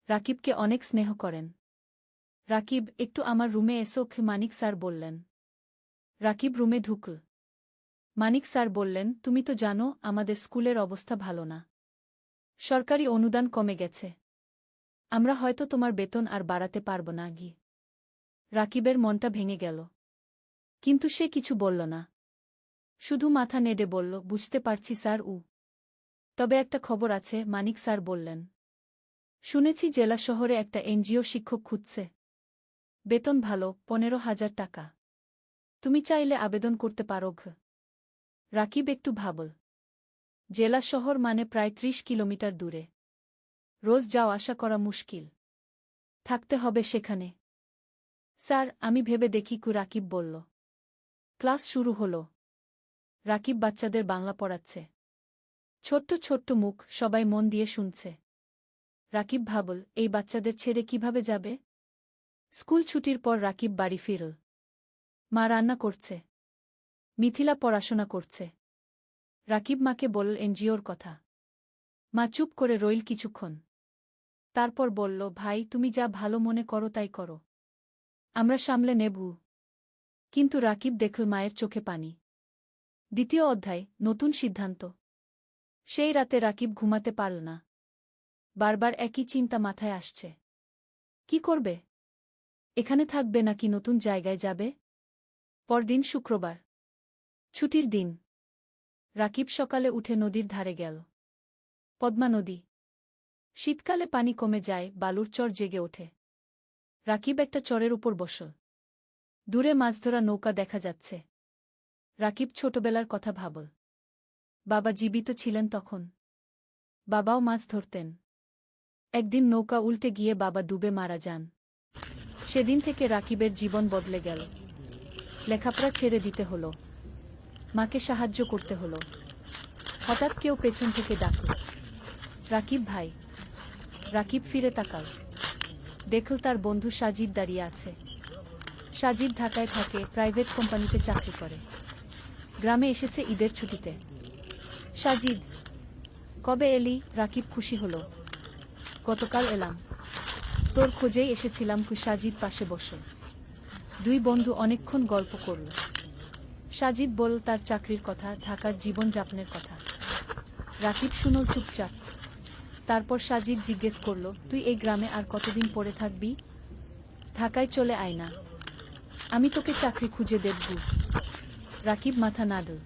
A: রাকিবকে অনেক স্নেহ করেন। রাকিব, একটু আমার রুমে এসো, মানিক স্যার বললেন। রাকিব রুমে ঢুকল। মানিক স্যার বললেন, তুমি তো জানো আমাদের স্কুলের অবস্থা ভালো না। সরকারি অনুদান কমে গেছে। আমরা হয়তো তোমার বেতন আর বাড়াতে পারব না। রাকিবের মনটা ভেঙে গেল। কিন্তু সে কিছু বলল না। শুধু মাথা নেড়ে বলল, বুঝতে পারছি স্যার। তবে একটা খবর আছে, মানিক স্যার বললেন। শুনেছি জেলা শহরে একটা এনজিও শিক্ষক খুঁজছে। বেতন ভালো, 15,000 টাকা। তুমি চাইলে আবেদন করতে পারো। রাকিব একটু ভাবল। জেলা শহর মানে প্রায় 30 কিলোমিটার দূরে। রোজ যাওয়া আসা করা মুশকিল। থাকতে হবে সেখানে। স্যার, আমি ভেবে দেখি রাকিব বলল। ক্লাস শুরু হলো। রাকিব বাচ্চাদের বাংলা পড়াচ্ছে। ছোট্ট ছোট্ট মুখ, সবাই মন দিয়ে শুনছে। রাকিব ভাবল, এই বাচ্চাদের ছেড়ে কিভাবে যাবে? স্কুল ছুটির পর রাকিব বাড়ি ফিরল। মা রান্না করছে। মিথিলা পড়াশোনা করছে। রাকিব মাকে বলল এনজিওর কথা। মা চুপ করে রইল কিছুক্ষণ। তারপর বলল, ভাই, তুমি যা ভালো মনে করো তাই করো, আমরা সামলে নেব। কিন্তু রাকিব দেখল মায়ের চোখে পানি। দ্বিতীয় অধ্যায়, নতুন সিদ্ধান্ত। সেই রাতে রাকিব ঘুমাতে পারল না। বারবার একই চিন্তা মাথায় আসছে। কি করবে? এখানে থাকবে নাকি নতুন জায়গায় যাবে? পরদিন শুক্রবার, ছুটির দিন। রাকিব সকালে উঠে নদীর ধারে গেল। পদ্মা নদী। শীতকালে পানি কমে যায়, বালুর চর জেগে ওঠে। রাকিব একটা চরের উপর বসল। দূরে মাছ ধরা নৌকা দেখা যাচ্ছে। রাকিব ছোটবেলার কথা ভাবল। বাবা জীবিত ছিলেন তখন। বাবাও মাছ ধরতেন। একদিন নৌকা উল্টে গিয়ে বাবা ডুবে মারা যান। সেদিন থেকে রাকিবের জীবন বদলে গেল। লেখাপড়া ছেড়ে দিতে হলো। মাকে সাহায্য করতে হলো। হঠাৎ কেউ পেছন থেকে ডাকল, রাকিব ভাই। রাকিব ফিরে তাকাল। দেখল তার বন্ধু সাজিদ দাঁড়িয়ে আছে। সাজিদ ঢাকায় থাকে, প্রাইভেট কোম্পানিতে চাকরি করে। গ্রামে এসেছে ঈদের ছুটিতে। সাজিদ, কবে এলি? রাকিব খুশি হল। গতকাল এলাম। তোর খোঁজেই এসেছিলাম। সাজিদ পাশে বসল। দুই বন্ধু অনেকক্ষণ গল্প করল। সাজিদ বলল তার চাকরির কথা, ঢাকার জীবনযাপনের কথা। রাকিব শুনল চুপচাপ। তারপর সাজিদ জিজ্ঞেস করল, তুই এই গ্রামে আর কতদিন পড়ে থাকবি? ঢাকায় চলে আয় না, আমি তোকে চাকরি খুঁজে দেব। রাকিব মাথা নাড়ল।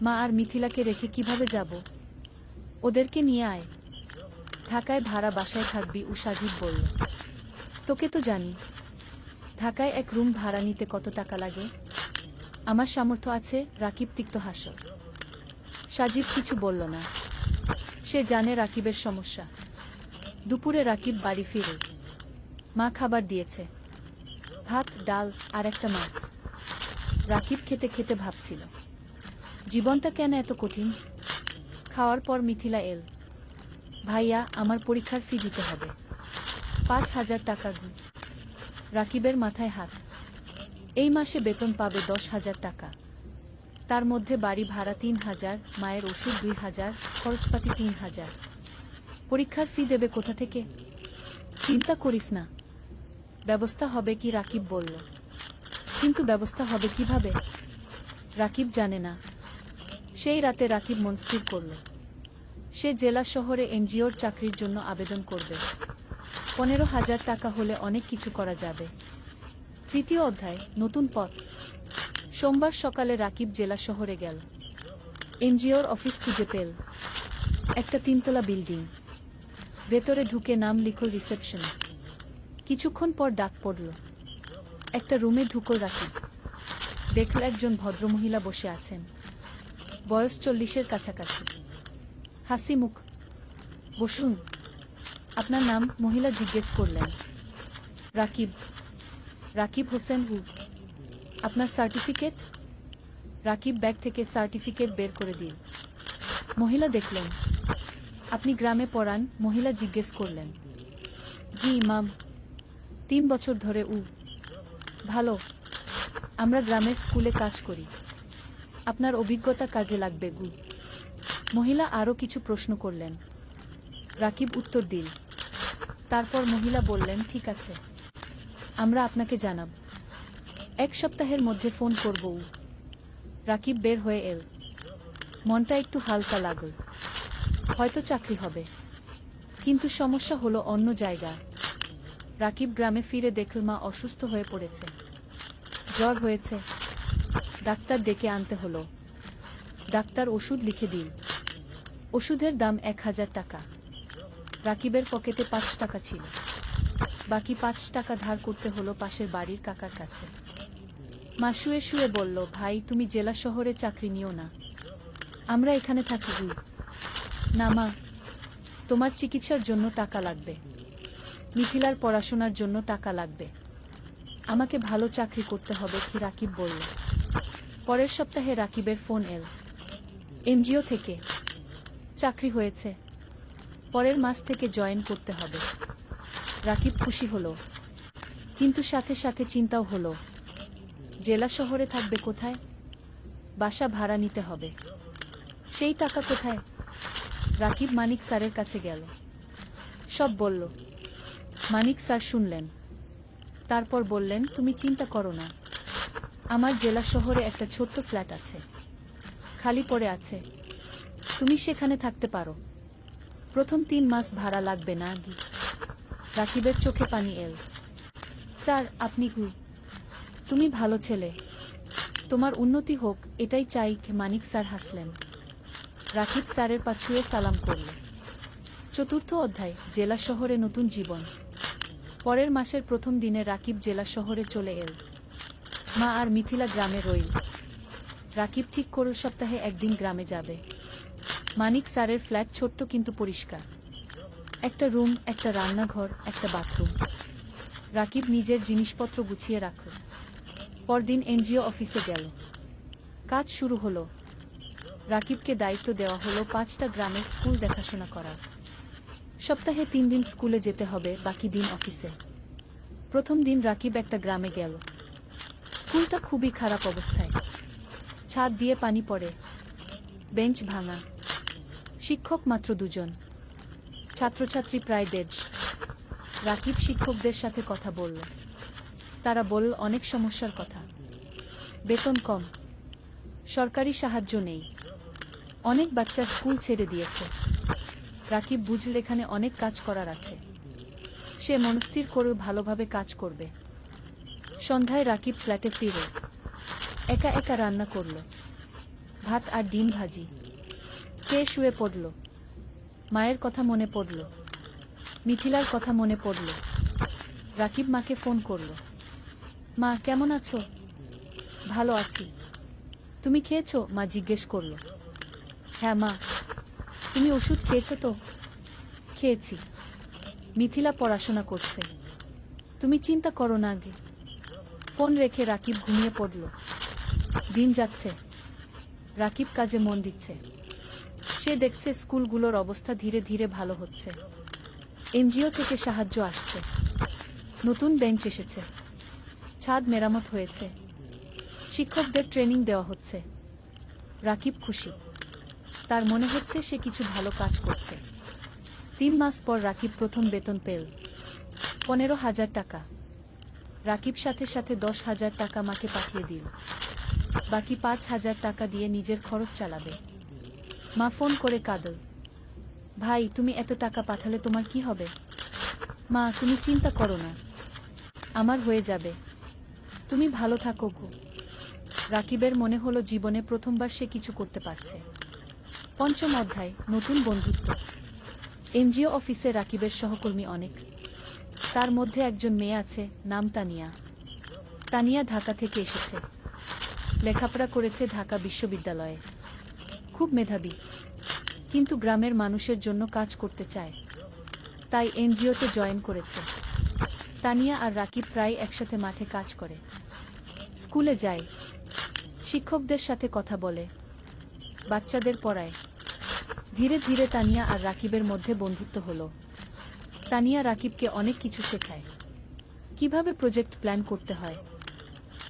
A: মা আর মিথিলাকে রেখে কিভাবে যাব? ওদেরকে নিয়ে আয়। ঢাকায় ভাড়া বাসায় থাকবি, সাজিদ বলল। তোকে তো জানি, ঢাকায় এক রুম ভাড়া নিতে কত টাকা লাগে। আমার সামর্থ্য আছে। রাকিব তিক্ত হাসল। সাজিদ কিছু বলল না। সে জানে রাকিবের সমস্যা। দুপুরে রাকিব বাড়ি ফিরে। মা খাবার দিয়েছে, ভাত, ডাল আর একটা মাছ। রাকিব খেতে খেতে ভাবছিল, জীবনটা কেন এত কঠিন। খাওয়ার পর মিথিলা এল। ভাইয়া, আমার পরীক্ষার ফি দিতে হবে। 5,000 টাকা। রাকিবের মাথায় হাত। এই মাসে বেতন পাবে 10,000 টাকা। তার মধ্যে বাড়ি ভাড়া 3,000, মায়ের ওষুধ 2,000, খরচপাতি 3,000। পরীক্ষার ফি দেবে কোথা থেকে? চিন্তা করিস না, ব্যবস্থা হবে কি, রাকিব বলল। কিন্তু ব্যবস্থা হবে কিভাবে? রাকিব জানে না। সেই রাতে রাকিব মন স্থির করল। সে জেলা শহরে এনজিওর চাকরির জন্য আবেদন করবে। 15,000 টাকা হলে অনেক কিছু করা যাবে। তৃতীয় অধ্যায়, নতুন পথ। সোমবার সকালে রাকিব জেলা শহরে গেল। এনজিওর অফিস খুঁজে পেল। একটা 3তলা বিল্ডিং। ভেতরে ঢুকে নাম লিখল রিসেপশনে। কিছুক্ষণ পর ডাক পড়ল। একটা রুমে ঢুকল রাকিব। দেখল একজন ভদ্রমহিলা বসে আছেন। বয়স 40-এর কাছাকাছি। হাসি মুখ। বসুন। আপনার নাম? মহিলা জিজ্ঞেস করলেন। রাকিব। রাকিব হোসেন। আপনার সার্টিফিকেট? রাকিব ব্যাগ থেকে সার্টিফিকেট বের করে দিল। মহিলা দেখলেন। আপনি গ্রামে পড়ান? মহিলা জিজ্ঞেস করলেন। জি মাম, 3 বছর ধরে। ভালো, আমরা গ্রামের স্কুলে কাজ করি। আপনার অভিজ্ঞতা কাজে লাগবে। মহিলা আরও কিছু প্রশ্ন করলেন। রাকিব উত্তর দিল। তারপর মহিলা বললেন, ঠিক আছে, আমরা আপনাকে জানাব। 1 সপ্তাহের মধ্যে ফোন করব। রাকিব বের হয়ে এল। মনটা একটু হালকা লাগল। হয়তো চাকরি হবে। কিন্তু সমস্যা হলো অন্য জায়গা। রাকিব গ্রামে ফিরে দেখল মা অসুস্থ হয়ে পড়েছে। জ্বর হয়েছে। ডাক্তার ডেকে আনতে হলো। ডাক্তার ওষুধ লিখে দিল। ওষুধের দাম 1,000 টাকা। রাকিবের পকেটে 5 টাকা ছিল। বাকি 5 টাকা ধার করতে হলো পাশের বাড়ির কাকার কাছে। মা শুয়ে শুয়ে বলল, ভাই, তুমি জেলা শহরে চাকরি নিও না, আমরা এখানে থাকি। না মা, তোমার চিকিৎসার জন্য টাকা লাগবে। মিথিলার পড়াশোনার জন্য টাকা লাগবে। আমাকে ভালো চাকরি করতে হবে কি রাকিব বলল। পরের সপ্তাহে রাকিবের ফোন এল এনজিও থেকে। চাকরি হয়েছে, পরের মাস থেকে জয়েন করতে হবে। রাকিব খুশি হলো, কিন্তু সাথে সাথে চিন্তাও হলো। জেলা শহরে থাকবে কোথায়? বাসা ভাড়া নিতে হবে, সেই টাকা কোথায়? রাকিব মানিক স্যারের কাছে গেল, সব বলল। মানিক স্যার শুনলেন, তারপর বললেন, তুমি চিন্তা করো না, আমার জেলা শহরে একটা ছোট্ট ফ্ল্যাট আছে, খালি পড়ে আছে, তুমি সেখানে থাকতে পারো। প্রথম 3 মাস ভাড়া লাগবে না কি? রাকিবের চোখে পানি এল। স্যার আপনি তুমি ভালো ছেলে, তোমার উন্নতি হোক এটাই চাই। মানিক স্যার হাসলেন। রাকিব স্যারের পা ছুঁয়ে সালাম করল। চতুর্থ অধ্যায়, জেলা শহরে নতুন জীবন। পরের মাসের প্রথম দিনে রাকিব জেলা শহরে চলে এল। মা আর মিথিলা গ্রামে রইল। রাকিব ঠিক করল সপ্তাহে একদিন গ্রামে যাবে। মানিক স্যারের ফ্ল্যাট ছোট্ট কিন্তু পরিষ্কার, একটা রুম, একটা রান্নাঘর, একটা বাথরুম। রাকিব নিজের জিনিসপত্র গুছিয়ে রাখল। পরদিন এনজিও অফিসে গেল। কাজ শুরু হলো। রাকিবকে দায়িত্ব দেওয়া হলো 5টা গ্রামের স্কুল দেখাশোনা করার। সপ্তাহে 3 দিন স্কুলে যেতে হবে, বাকি দিন অফিসে। প্রথম দিন রাকিব একটা গ্রামে গেল। স্কুলটা খুবই খারাপ অবস্থায়, ছাদ দিয়ে পানি পড়ে, বেঞ্চ ভাঙা, শিক্ষক মাত্র 2 জন, ছাত্রছাত্রী প্রায় 150। রাকিব শিক্ষকদের সাথে কথা বলল। তারা বলল অনেক সমস্যার কথা, বেতন কম, সরকারি সাহায্য নেই, অনেক বাচ্চা স্কুল ছেড়ে দিয়েছে। রাকিব বুঝল এখানে অনেক কাজ করার আছে। সে মনস্থির করে ভালোভাবে কাজ করবে। সন্ধ্যায় রাকিব ফ্ল্যাটে ফিরে একা একা রান্না করল, ভাত আর ডিম ভাজি। খেয়ে শুয়ে পড়ল। মায়ের কথা মনে পড়ল, মিথিলার কথা মনে পড়ল। রাকিব মাকে ফোন করল। মা কেমন আছো? ভালো আছি। তুমি খেয়েছো? মা জিজ্ঞেস করল। হ্যাঁ মা। তুমি ওষুধ খেয়েছো তো? খেয়েছি। মিথিলা পড়াশোনা করছে, তুমি চিন্তা করো না আগে। ফোন রেখে রাকিব ঘুমিয়ে পড়ল। দিন যাচ্ছে, রাকিব কাজে মন দিচ্ছে। সে দেখছে স্কুলগুলোর অবস্থা ধীরে ধীরে ভালো হচ্ছে। এনজিও থেকে সাহায্য আসছে, নতুন বেঞ্চ এসেছে, ছাদ মেরামত হয়েছে, শিক্ষকদের ট্রেনিং দেওয়া হচ্ছে। রাকিব খুশি, তার মনে হচ্ছে সে কিছু ভালো কাজ করছে। 3 মাস পর রাকিব প্রথম বেতন পেল, 15,000 টাকা। রাকিব সাথে সাথে 10,000 টাকা মাকে পাঠিয়ে দিল। বাকি 5,000 টাকা দিয়ে নিজের খরচ চালাবে। মা ফোন করে কাঁদল, ভাই তুমি এত টাকা পাঠালে তোমার কি হবে? মা তুমি চিন্তা করো না, আমার হয়ে যাবে, তুমি ভালো থাকো গো। রাকিবের মনে হলো জীবনে প্রথমবার সে কিছু করতে পারছে। পঞ্চম অধ্যায়, নতুন বন্ধুত্ব। এনজিও অফিসে রাকিবের সহকর্মী অনেক। তার মধ্যে একজন মেয়ে আছে, নাম তানিয়া। তানিয়া ঢাকা থেকে এসেছে, লেখাপড়া করেছে ঢাকা বিশ্ববিদ্যালয়ে, খুব মেধাবী, কিন্তু গ্রামের মানুষের জন্য কাজ করতে চায়, তাই এনজিওতে জয়েন করেছে। তানিয়া আর রাকিব প্রায় একসাথে মাঠে কাজ করে, স্কুলে যায়, শিক্ষকদের সাথে কথা বলে, বাচ্চাদের পড়ায়। ধীরে ধীরে তানিয়া আর রাকিবের মধ্যে বন্ধুত্ব হলো। তানিয়া রাকিবকে অনেক কিছু শেখায়, কিভাবে প্রজেক্ট প্ল্যান করতে হয়,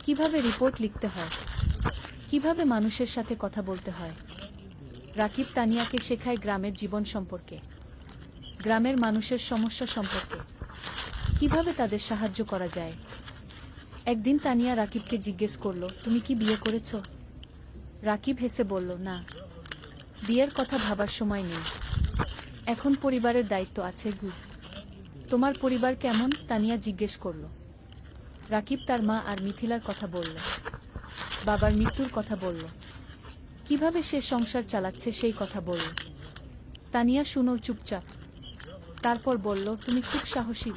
A: কিভাবে রিপোর্ট লিখতে হয়, কিভাবে মানুষের সাথে কথা বলতে হয়। রাকিব তানিয়াকে শেখায় গ্রামের জীবন সম্পর্কে, গ্রামের মানুষের সমস্যা সম্পর্কে, কিভাবে তাদের সাহায্য করা যায়। একদিন তানিয়া রাকিবকে জিজ্ঞেস করল, তুমি কি বিয়ে করেছ? রাকিব হেসে বলল, না, বিয়ের কথা ভাবার সময় নেই, এখন পরিবারের দায়িত্ব আছে। তোমার পরিবার কেমন? তানিয়া জিজ্ঞেস করল। রাকিব তার মা আর মিথিলার কথা বলল, বাবার মৃত্যুর কথা বলল, কিভাবে সে সংসার চালাচ্ছে সেই কথা বলল। তানিয়া শুনো চুপচাপ, তারপর বলল, তুমি খুব সাহসী।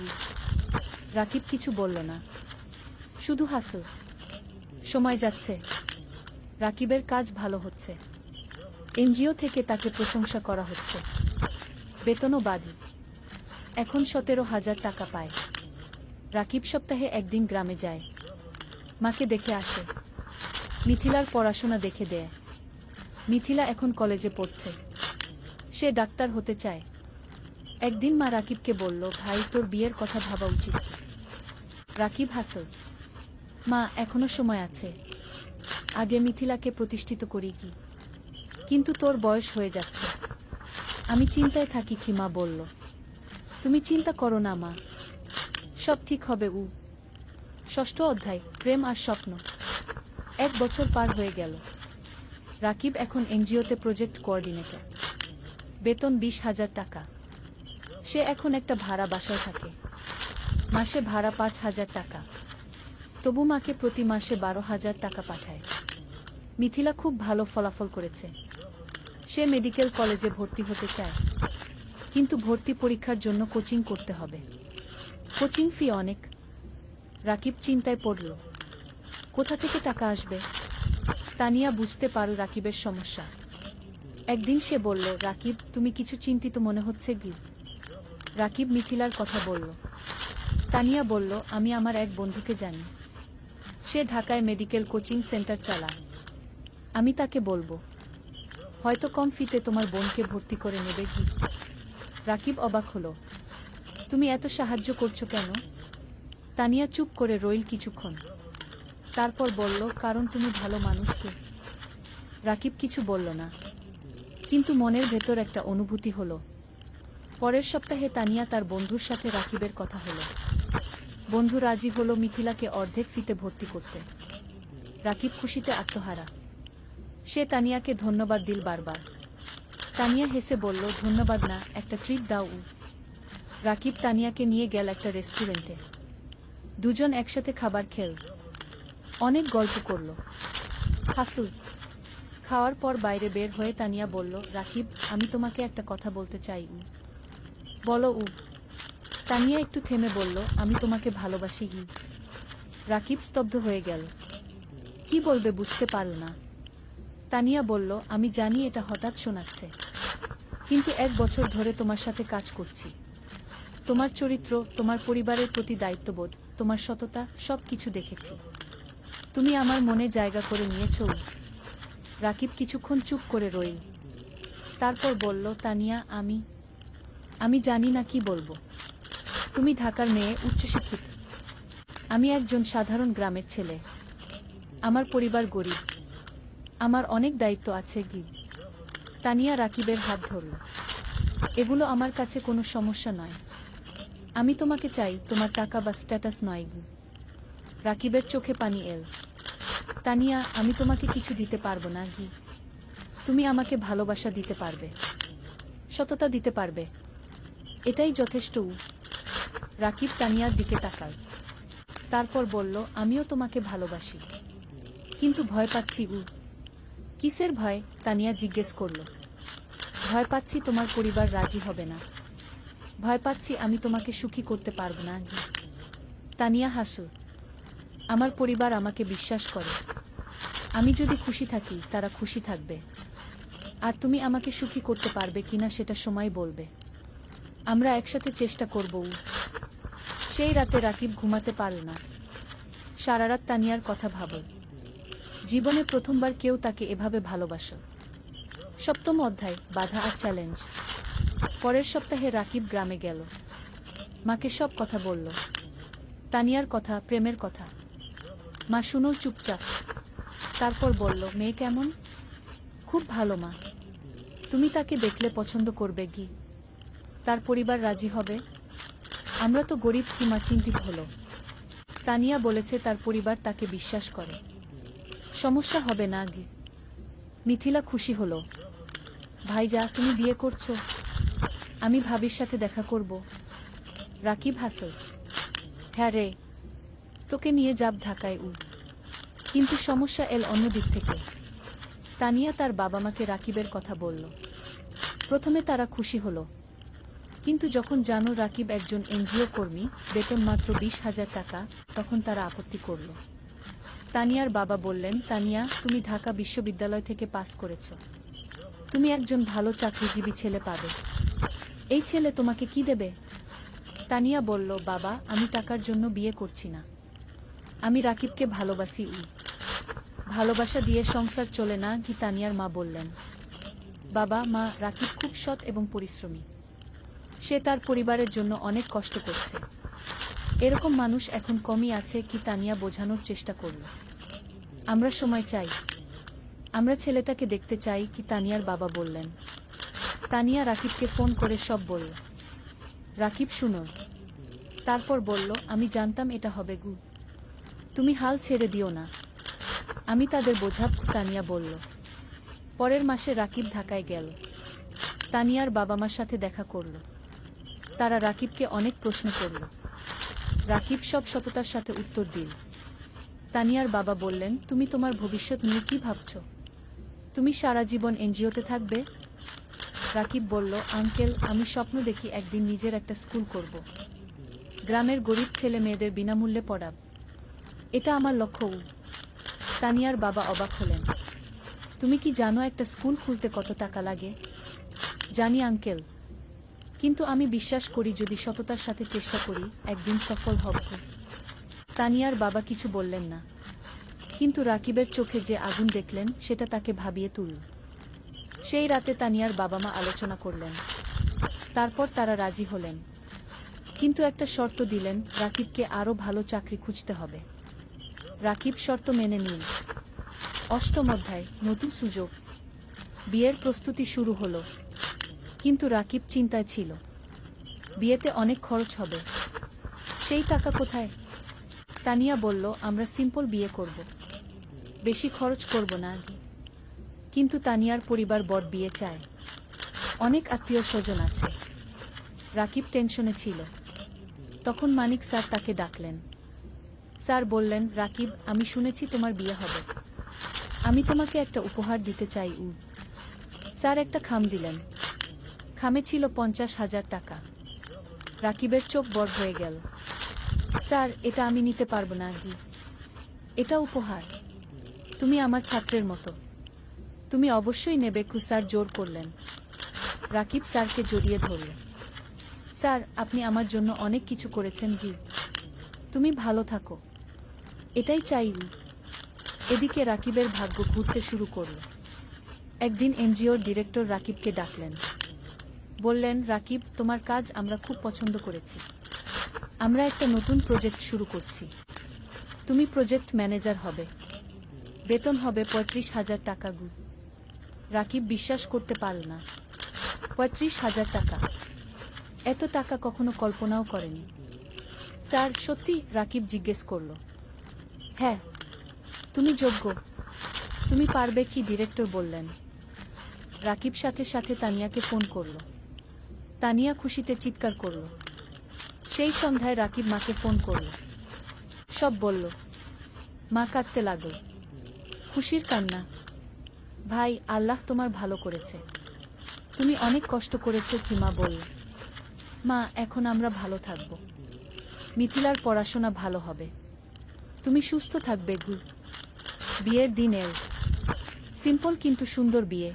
A: রাকিব কিছু বলল না, শুধু হাসল। সময় যাচ্ছে, রাকিবের কাজ ভালো হচ্ছে, এনজিও থেকে তাকে প্রশংসা করা হচ্ছে, বেতনও বাড়ে, এখন 17,000 টাকা পায়। রাকিব সপ্তাহে একদিন গ্রামে যায়, মাকে দেখে আসে, মিথিলার পড়াশোনা দেখে দেয়। মিথিলা এখন কলেজে পড়ছে, সে ডাক্তার হতে চায়। একদিন মা রাকিবকে বলল, ভাই তোর বিয়ের কথা ভাবা উচিত। রাকিব হাসল, মা এখনো সময় আছে, আগে মিথিলাকে প্রতিষ্ঠিত করি কি। কিন্তু তোর বয়স হয়ে যাচ্ছে, আমি চিন্তায় থাকি কি। মা বলল, তুমি চিন্তা করো না মা, সব ঠিক হবে। ষষ্ঠ অধ্যায়, প্রেম আর স্বপ্ন। 1 বছর পার হয়ে গেল। রাকিব এখন এনজিওতে প্রজেক্ট কোঅর্ডিনেটর, বেতন 20,000 টাকা। সে এখন একটা ভাড়া বাসায় থাকে, মাসে ভাড়া 5,000 টাকা। তবু মাকে প্রতি মাসে 12,000 টাকা পাঠায়। মিথিলা খুব ভালো ফলাফল করেছে, সে মেডিকেল কলেজে ভর্তি হতে চায়, কিন্তু ভর্তি পরীক্ষার জন্য কোচিং করতে হবে। কোচিং ফি অনেক। রাকিব চিন্তায় পড়ল, কোথা থেকে টাকা আসবে। তানিয়া বুঝতে পারো রাকিবের সমস্যা। একদিন সে বলল, রাকিব তুমি কিছু চিন্তিত মনে হচ্ছে কি। রাকিব মিথিলার কথা বলল। তানিয়া বলল, আমি আমার এক বন্ধুকে জানি, সে ঢাকায় মেডিকেল কোচিং সেন্টার চালায়। আমি তাকে বলবো, হয়তো কম ফিতে তোমার বোনকে ভর্তি করে নেবে কি। রাকিব অবাক হলো, তুমি এত সাহায্য করছো কেন। তানিয়া চুপ করে রইল কিছুক্ষণ, তারপর বলল, কারণ তুমি ভালো মানুষকে। রাকিব কিছু বলল না, কিন্তু মনের ভেতর একটা অনুভূতি হলো। পরের সপ্তাহে তানিয়া তার বন্ধুর সাথে রাকিবের কথা হলো। বন্ধু রাজি হলো মিথিলাকে অর্ধেক ফিতে ভর্তি করতে। রাকিব খুশিতে আত্মহারা, সে তানিয়াকে ধন্যবাদ দিল বারবার। তানিয়া হেসে বলল, ধন্যবাদ না, একটা ট্রিট দাও। রাকিব তানিয়াকে নিয়ে গেল একটা রেস্টুরেন্টে। দুজন একসাথে খাবার খেল, অনেক গল্প করল, হাসল। খাওয়ার পর বাইরে বের হয়ে তানিয়া বলল, রাকিব আমি তোমাকে একটা কথা বলতে চাই। বলো। তানিয়া একটু থেমে বলল, আমি তোমাকে ভালোবাসি। রাকিব স্তব্ধ হয়ে গেল, কি বলবে বুঝতে পারল না। তানিয়া বলল, আমি জানি এটা হঠাৎ শোনাচ্ছে, কিন্তু 1 বছর ধরে তোমার সাথে কাজ করছি। তোমার চরিত্র, তোমার পরিবারের প্রতি দায়িত্ববোধ, তোমার সততা, সব কিছু দেখেছি। তুমি আমার মনে জায়গা করে নিয়েছ। রাকিব কিছুক্ষণ চুপ করে রইল, তারপর বলল, তানিয়া আমি জানি না কি বলবো। তুমি ঢাকার মেয়ে, উচ্চশিক্ষিত, আমি একজন সাধারণ গ্রামের ছেলে। আমার পরিবার গরিব, আমার অনেক দায়িত্ব আছে। তানিয়া রাকিবের হাত ধরল, এগুলো আমার কাছে কোনো সমস্যা নয়। আমি তোমাকে চাই, তোমার টাকা বা স্ট্যাটাস নয়। রাকিবের চোখে পানি এল। তানিয়া আমি তোমাকে কিছু দিতে পারবো না। তুমি আমাকে ভালোবাসা দিতে পারবে, সততা দিতে পারবে, এটাই যথেষ্ট। রাকিব তানিয়ার দিকে তাকাল, তারপর বলল, আমিও তোমাকে ভালোবাসি, কিন্তু ভয় পাচ্ছি। কিসের ভয়? তানিয়া জিজ্ঞেস করল। ভয় পাচ্ছি তোমার পরিবার রাজি হবে না, ভয় পাচ্ছি আমি তোমাকে সুখী করতে পারব না। তানিয়া হাসল, আমার পরিবার আমাকে বিশ্বাস করে, আমি যদি খুশি থাকি তারা খুশি থাকবে, আর তুমি আমাকে সুখী করতে পারবে কিনা সেটা সময় বলবে। আমরা একসাথে চেষ্টা করব। সেই রাতে রাকিব ঘুমাতে পারল না, সারা রাত তানিয়ার কথা ভাবল। জীবনে প্রথমবার কেউ তাকে এভাবে ভালোবাসে। 7ম অধ্যায়, বাধা আর চ্যালেঞ্জ। পরের সপ্তাহে রাকিব গ্রামে গেল, মাকে সব কথা বলল, তানিয়ার কথা, প্রেমের কথা। মা শুনল চুপচাপ, তারপর বলল, মেয়ে কেমন? খুব ভালো মা, তুমি তাকে দেখলে পছন্দ করবে। তার পরিবার রাজি হবে? আমরা তো গরিব। মা চিন্তিত হলো। তানিয়া বলেছে তার পরিবার তাকে বিশ্বাস করে, সমস্যা হবে না। মিথিলা খুশি হলো, ভাইজা তুমি বিয়ে করছো, আমি ভাবির সাথে দেখা করব। রাকিব হাসল, হ্যাঁ রে, তোকে নিয়ে যাব ঢাকায়। কিন্তু সমস্যা এল অন্য দিক থেকে। তানিয়া তার বাবা মাকে রাকিবের কথা বলল। প্রথমে তারা খুশি হলো, কিন্তু যখন জানো রাকিব একজন এনজিও কর্মী, বেতন মাত্র 20,000 টাকা, তখন তারা আপত্তি করল। তানিয়ার বাবা বললেন, তানিয়া তুমি ঢাকা বিশ্ববিদ্যালয় থেকে পাস করেছ, তুমি একজন ভালো চাকরিজীবী ছেলে পাবে, এই ছেলে তোমাকে কি দেবে? তানিয়া বলল, বাবা, আমি টাকার জন্য বিয়ে করছি না। আমি রাকিবকে ভালোবাসি। ভালোবাসা দিয়ে সংসার চলে না কি? তানিয়ার মা বললেন। বাবা, মা, রাকিব খুব সৎ এবং পরিশ্রমী। সে তার পরিবারের জন্য অনেক কষ্ট করছে। এরকম মানুষ এখন কমই আছে কি? তানিয়া বোঝানোর চেষ্টা করল। আমরা সময় চাই। আমরা ছেলেটাকে দেখতে চাই কি? তানিয়ার বাবা বললেন। তানিয়া রাকিবকে ফোন করে সব বলল। রাকিব শুনো। তারপর বলল, আমি জানতাম এটা হবে গু। তুমি হাল ছেড়ে দিও না। আমি তাদের বোঝাব। তানিয়া বলল। পরের মাসে রাকিব ঢাকায় গেল। তানিয়ার বাবা মার সাথে দেখা করল। তারা রাকিবকে অনেক প্রশ্ন করল। রাকিব সব সততার সাথে উত্তর দিল। তানিয়ার বাবা বললেন, তুমি তোমার ভবিষ্যৎ নিয়ে কি ভাবছ? তুমি সারা জীবন এনজিওতে থাকবে? রাকিব বলল, আঙ্কেল, আমি স্বপ্ন দেখি একদিন নিজের একটা স্কুল করব। গ্রামের গরিব ছেলে মেয়েদের বিনামূল্যে পড়াব। এটা আমার লক্ষ্য। তানিয়ার বাবা অবাক হলেন। তুমি কি জানো একটা স্কুল খুলতে কত টাকা লাগে? জানি আঙ্কেল, কিন্তু আমি বিশ্বাস করি যদি সততার সাথে চেষ্টা করি একদিন সফল হব। তানিয়ার বাবা কিছু বললেন না, কিন্তু রাকিবের চোখে যে আগুন দেখলেন সেটা তাকে ভাবিয়ে তুলল। সেই রাতে তানিয়ার বাবা মা আলোচনা করলেন। তারপর তারা রাজি হলেন, কিন্তু একটা শর্ত দিলেন, রাকিবকে আরও ভালো চাকরি খুঁজতে হবে। রাকিব শর্ত মেনে নিল। অষ্টম অধ্যায়, নতুন সুযোগ। বিয়ের প্রস্তুতি শুরু হলো, কিন্তু রাকিব চিন্তায় ছিল। বিয়েতে অনেক খরচ হবে, সেই টাকা কোথায়? তানিয়া বলল, আমরা সিম্পল বিয়ে করব, বেশি খরচ করব না। কিন্তু তানিয়ার পরিবার বড় বিয়ে চায়, অনেক আত্মীয় স্বজন আছে। রাকিব টেনশনে ছিল। তখন মানিক স্যার তাকে ডাকলেন। স্যার বললেন, রাকিব, আমি শুনেছি তোমার বিয়ে হবে। আমি তোমাকে একটা উপহার দিতে চাই। স্যার একটা খাম দিলেন। খামে ছিল 50,000 টাকা। রাকিবের চোখ বড় হয়ে গেল। স্যার, এটা আমি নিতে পারবো না। এটা উপহার। তুমি আমার ছাত্রের মতো, তুমি অবশ্যই নেবে। স্যার জোর করলেন। রাকিব স্যারকে জড়িয়ে ধরল। স্যার, আপনি আমার জন্য অনেক কিছু করেছেন। তুমি ভালো থাকো, এটাই চাই। এদিকে রাকিবের ভাগ্য ঘুরতে শুরু করল। একদিন এনজিওর ডিরেক্টর রাকিবকে ডাকলেন। বললেন, রাকিব, তোমার কাজ আমরা খুব পছন্দ করেছি। আমরা একটা নতুন প্রজেক্ট শুরু করছি। তুমি প্রজেক্ট ম্যানেজার হবে। বেতন হবে 35,000 টাকা। রাকিব বিশ্বাস করতে পারল না। 35,000 টাকা! এত টাকা কখনো কল্পনাও করেনি। স্যার, সত্যি? রাকিব জিজ্ঞেস করল। হ্যাঁ, তুমি যোগ্য। তুমি পারবে কি? ডিরেক্টর বললেন। রাকিব সাথে সাথে তানিয়াকে ফোন করল। তানিয়া খুশিতে চিৎকার করল। সেই সন্ধ্যায় রাকিব মাকে ফোন করল, সব বলল। মা কাঁদতে লাগল। খুশির কান্না। ভাই, আল্লাহ তোমার ভালো করেছে। তুমি অনেক কষ্ট করেছো। কি? মা বলল। মা, এখন আমরা ভালো থাকব। মিথিলার পড়াশোনা ভালো হবে। তুমি সুস্থ থাকবে। বিয়ের দিন এল। সিম্পল কিন্তু সুন্দর বিয়ে।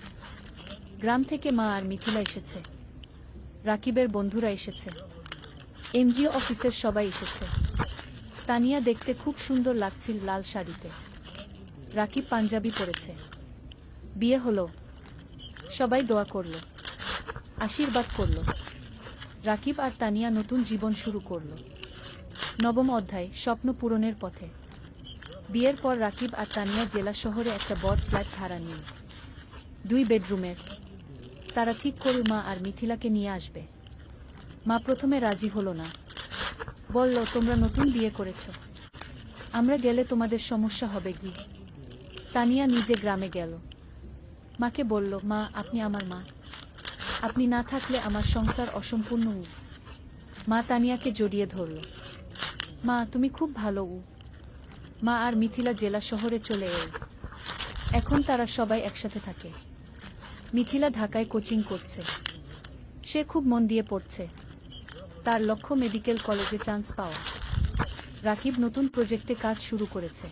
A: গ্রাম থেকে মা আর মিথিলা এসেছে। রাকিবের বন্ধুরা এসেছে। এনজিও অফিসের সবাই এসেছে। তানিয়া দেখতে খুব সুন্দর লাগছিল লাল শাড়িতে। রাকিব পাঞ্জাবি পরেছে। বিয়ে হলো। সবাই দোয়া করল, আশীর্বাদ করল। রাকিব আর তানিয়া নতুন জীবন শুরু করল। নবম অধ্যায়, স্বপ্ন পূরণের পথে। বিয়ের পর রাকিব আর তানিয়া জেলা শহরে একটা বড় ফ্ল্যাট ভাড়া নিল, 2 বেডরুমের। তারা ঠিক করল মা আর মিথিলাকে নিয়ে আসবে। মা প্রথমে রাজি হলো না। বলল, তোমরা নতুন বিয়ে করেছ, আমরা গেলে তোমাদের সমস্যা হবে। তানিয়া নিজে গ্রামে গেল। মাকে বলল, মা, আপনি আমার মা। আপনি না থাকলে আমার সংসার অসম্পূর্ণ। মা তানিয়াকে জড়িয়ে ধরল। মা, তুমি খুব ভালো। মা আর মিথিলা জেলা শহরে চলে এল। এখন তারা সবাই একসাথে থাকে। মিথিলা ঢাকায় কোচিং করছে। সে খুব মন দিয়ে পড়ছে। তার লক্ষ্য মেডিকেল কলেজে চান্স পাওয়া। রাকিব নতুন প্রজেক্টে কাজ শুরু করেছে।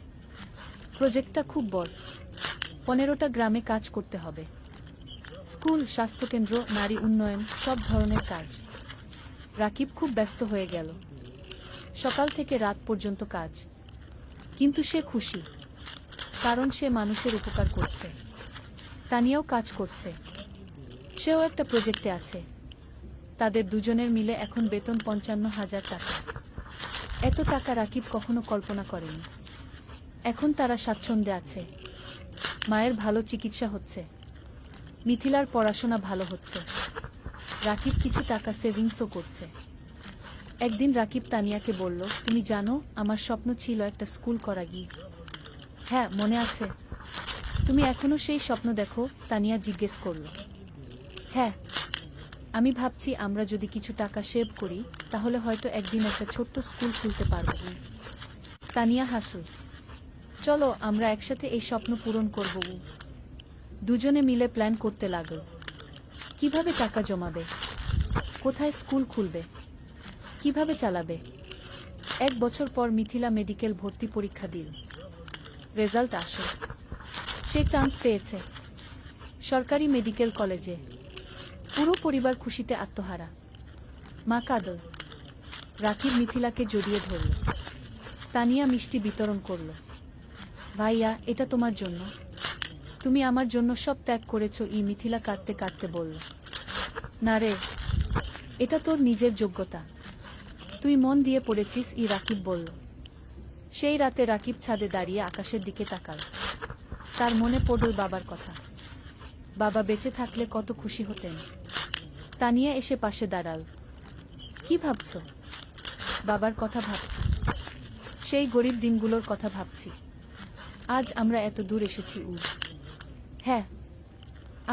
A: প্রজেক্টটা খুব বড়। 15টা গ্রামে কাজ করতে হবে। স্কুল, স্বাস্থ্যকেন্দ্র, নারী উন্নয়ন, সব ধরনের কাজ। রাকিব খুব ব্যস্ত হয়ে গেল। সকাল থেকে রাত পর্যন্ত কাজ, কিন্তু সে খুশি, কারণ সে মানুষের উপকার করছে। তানিয়াও কাজ করছে, সেও একটা প্রজেক্টে আছে। তাদের দুজনের মিলে এখন বেতন ৫৫,০০০ টাকা। এত টাকা রাকিব কখনো কল্পনা করেনি। এখন তারা স্বাচ্ছন্দ্যে আছে। মায়ের ভালো চিকিৎসা হচ্ছে, মিথিলার পড়াশোনা ভালো হচ্ছে, রাকিব কিছু টাকা সেভিংসও করছে। একদিন রাকিব তানিয়াকে বলল, তুমি জানো, আমার স্বপ্ন ছিল একটা স্কুল করা গিয়ে। হ্যাঁ, মনে আছে? তুমি এখনো সেই স্বপ্ন দেখো? তানিয়া জিজ্ঞেস করল। হ্যাঁ, আমি ভাবছি আমরা যদি কিছু টাকা সেভ করি, তাহলে হয়তো একদিন একটা ছোট্ট স্কুল খুলতে পারব। তানিয়া হাসল। চলো, আমরা একসাথে এই স্বপ্ন পূরণ করব। দুজনে মিলে প্ল্যান করতে লাগল। কিভাবে টাকা জমাবে, কোথায় স্কুল খুলবে, কিভাবে চালাবে। ১ বছর পর মিথিলা মেডিকেল ভর্তি পরীক্ষা দিল। রেজাল্ট আসে, সে চান্স পেয়েছে সরকারি মেডিকেল কলেজে। পুরো পরিবার খুশিতে আত্মহারা। মা কাঁদল। রাকিব মিথিলাকে জড়িয়ে ধরল। তানিয়া মিষ্টি বিতরণ করল। ভাইয়া, এটা তোমার জন্য, তুমি আমার জন্য সব ত্যাগ করেছ। মিথিলা কাঁদতে কাঁদতে বলল। না রে, এটা তোর নিজের যোগ্যতা, তুই মন দিয়ে পড়েছিস। রাকিব বলল। সেই রাতে রাকিব ছাদে দাঁড়িয়ে আকাশের দিকে তাকাল। তার মনে পড়ল বাবার কথা। বাবা বেঁচে থাকলে কত খুশি হতেন। তানিয়া এসে পাশে দাঁড়াল। কি ভাবছ? বাবার কথা ভাবছি, সেই গরিব দিনগুলোর কথা ভাবছি। আজ আমরা এত দূর এসেছি। হ্যাঁ,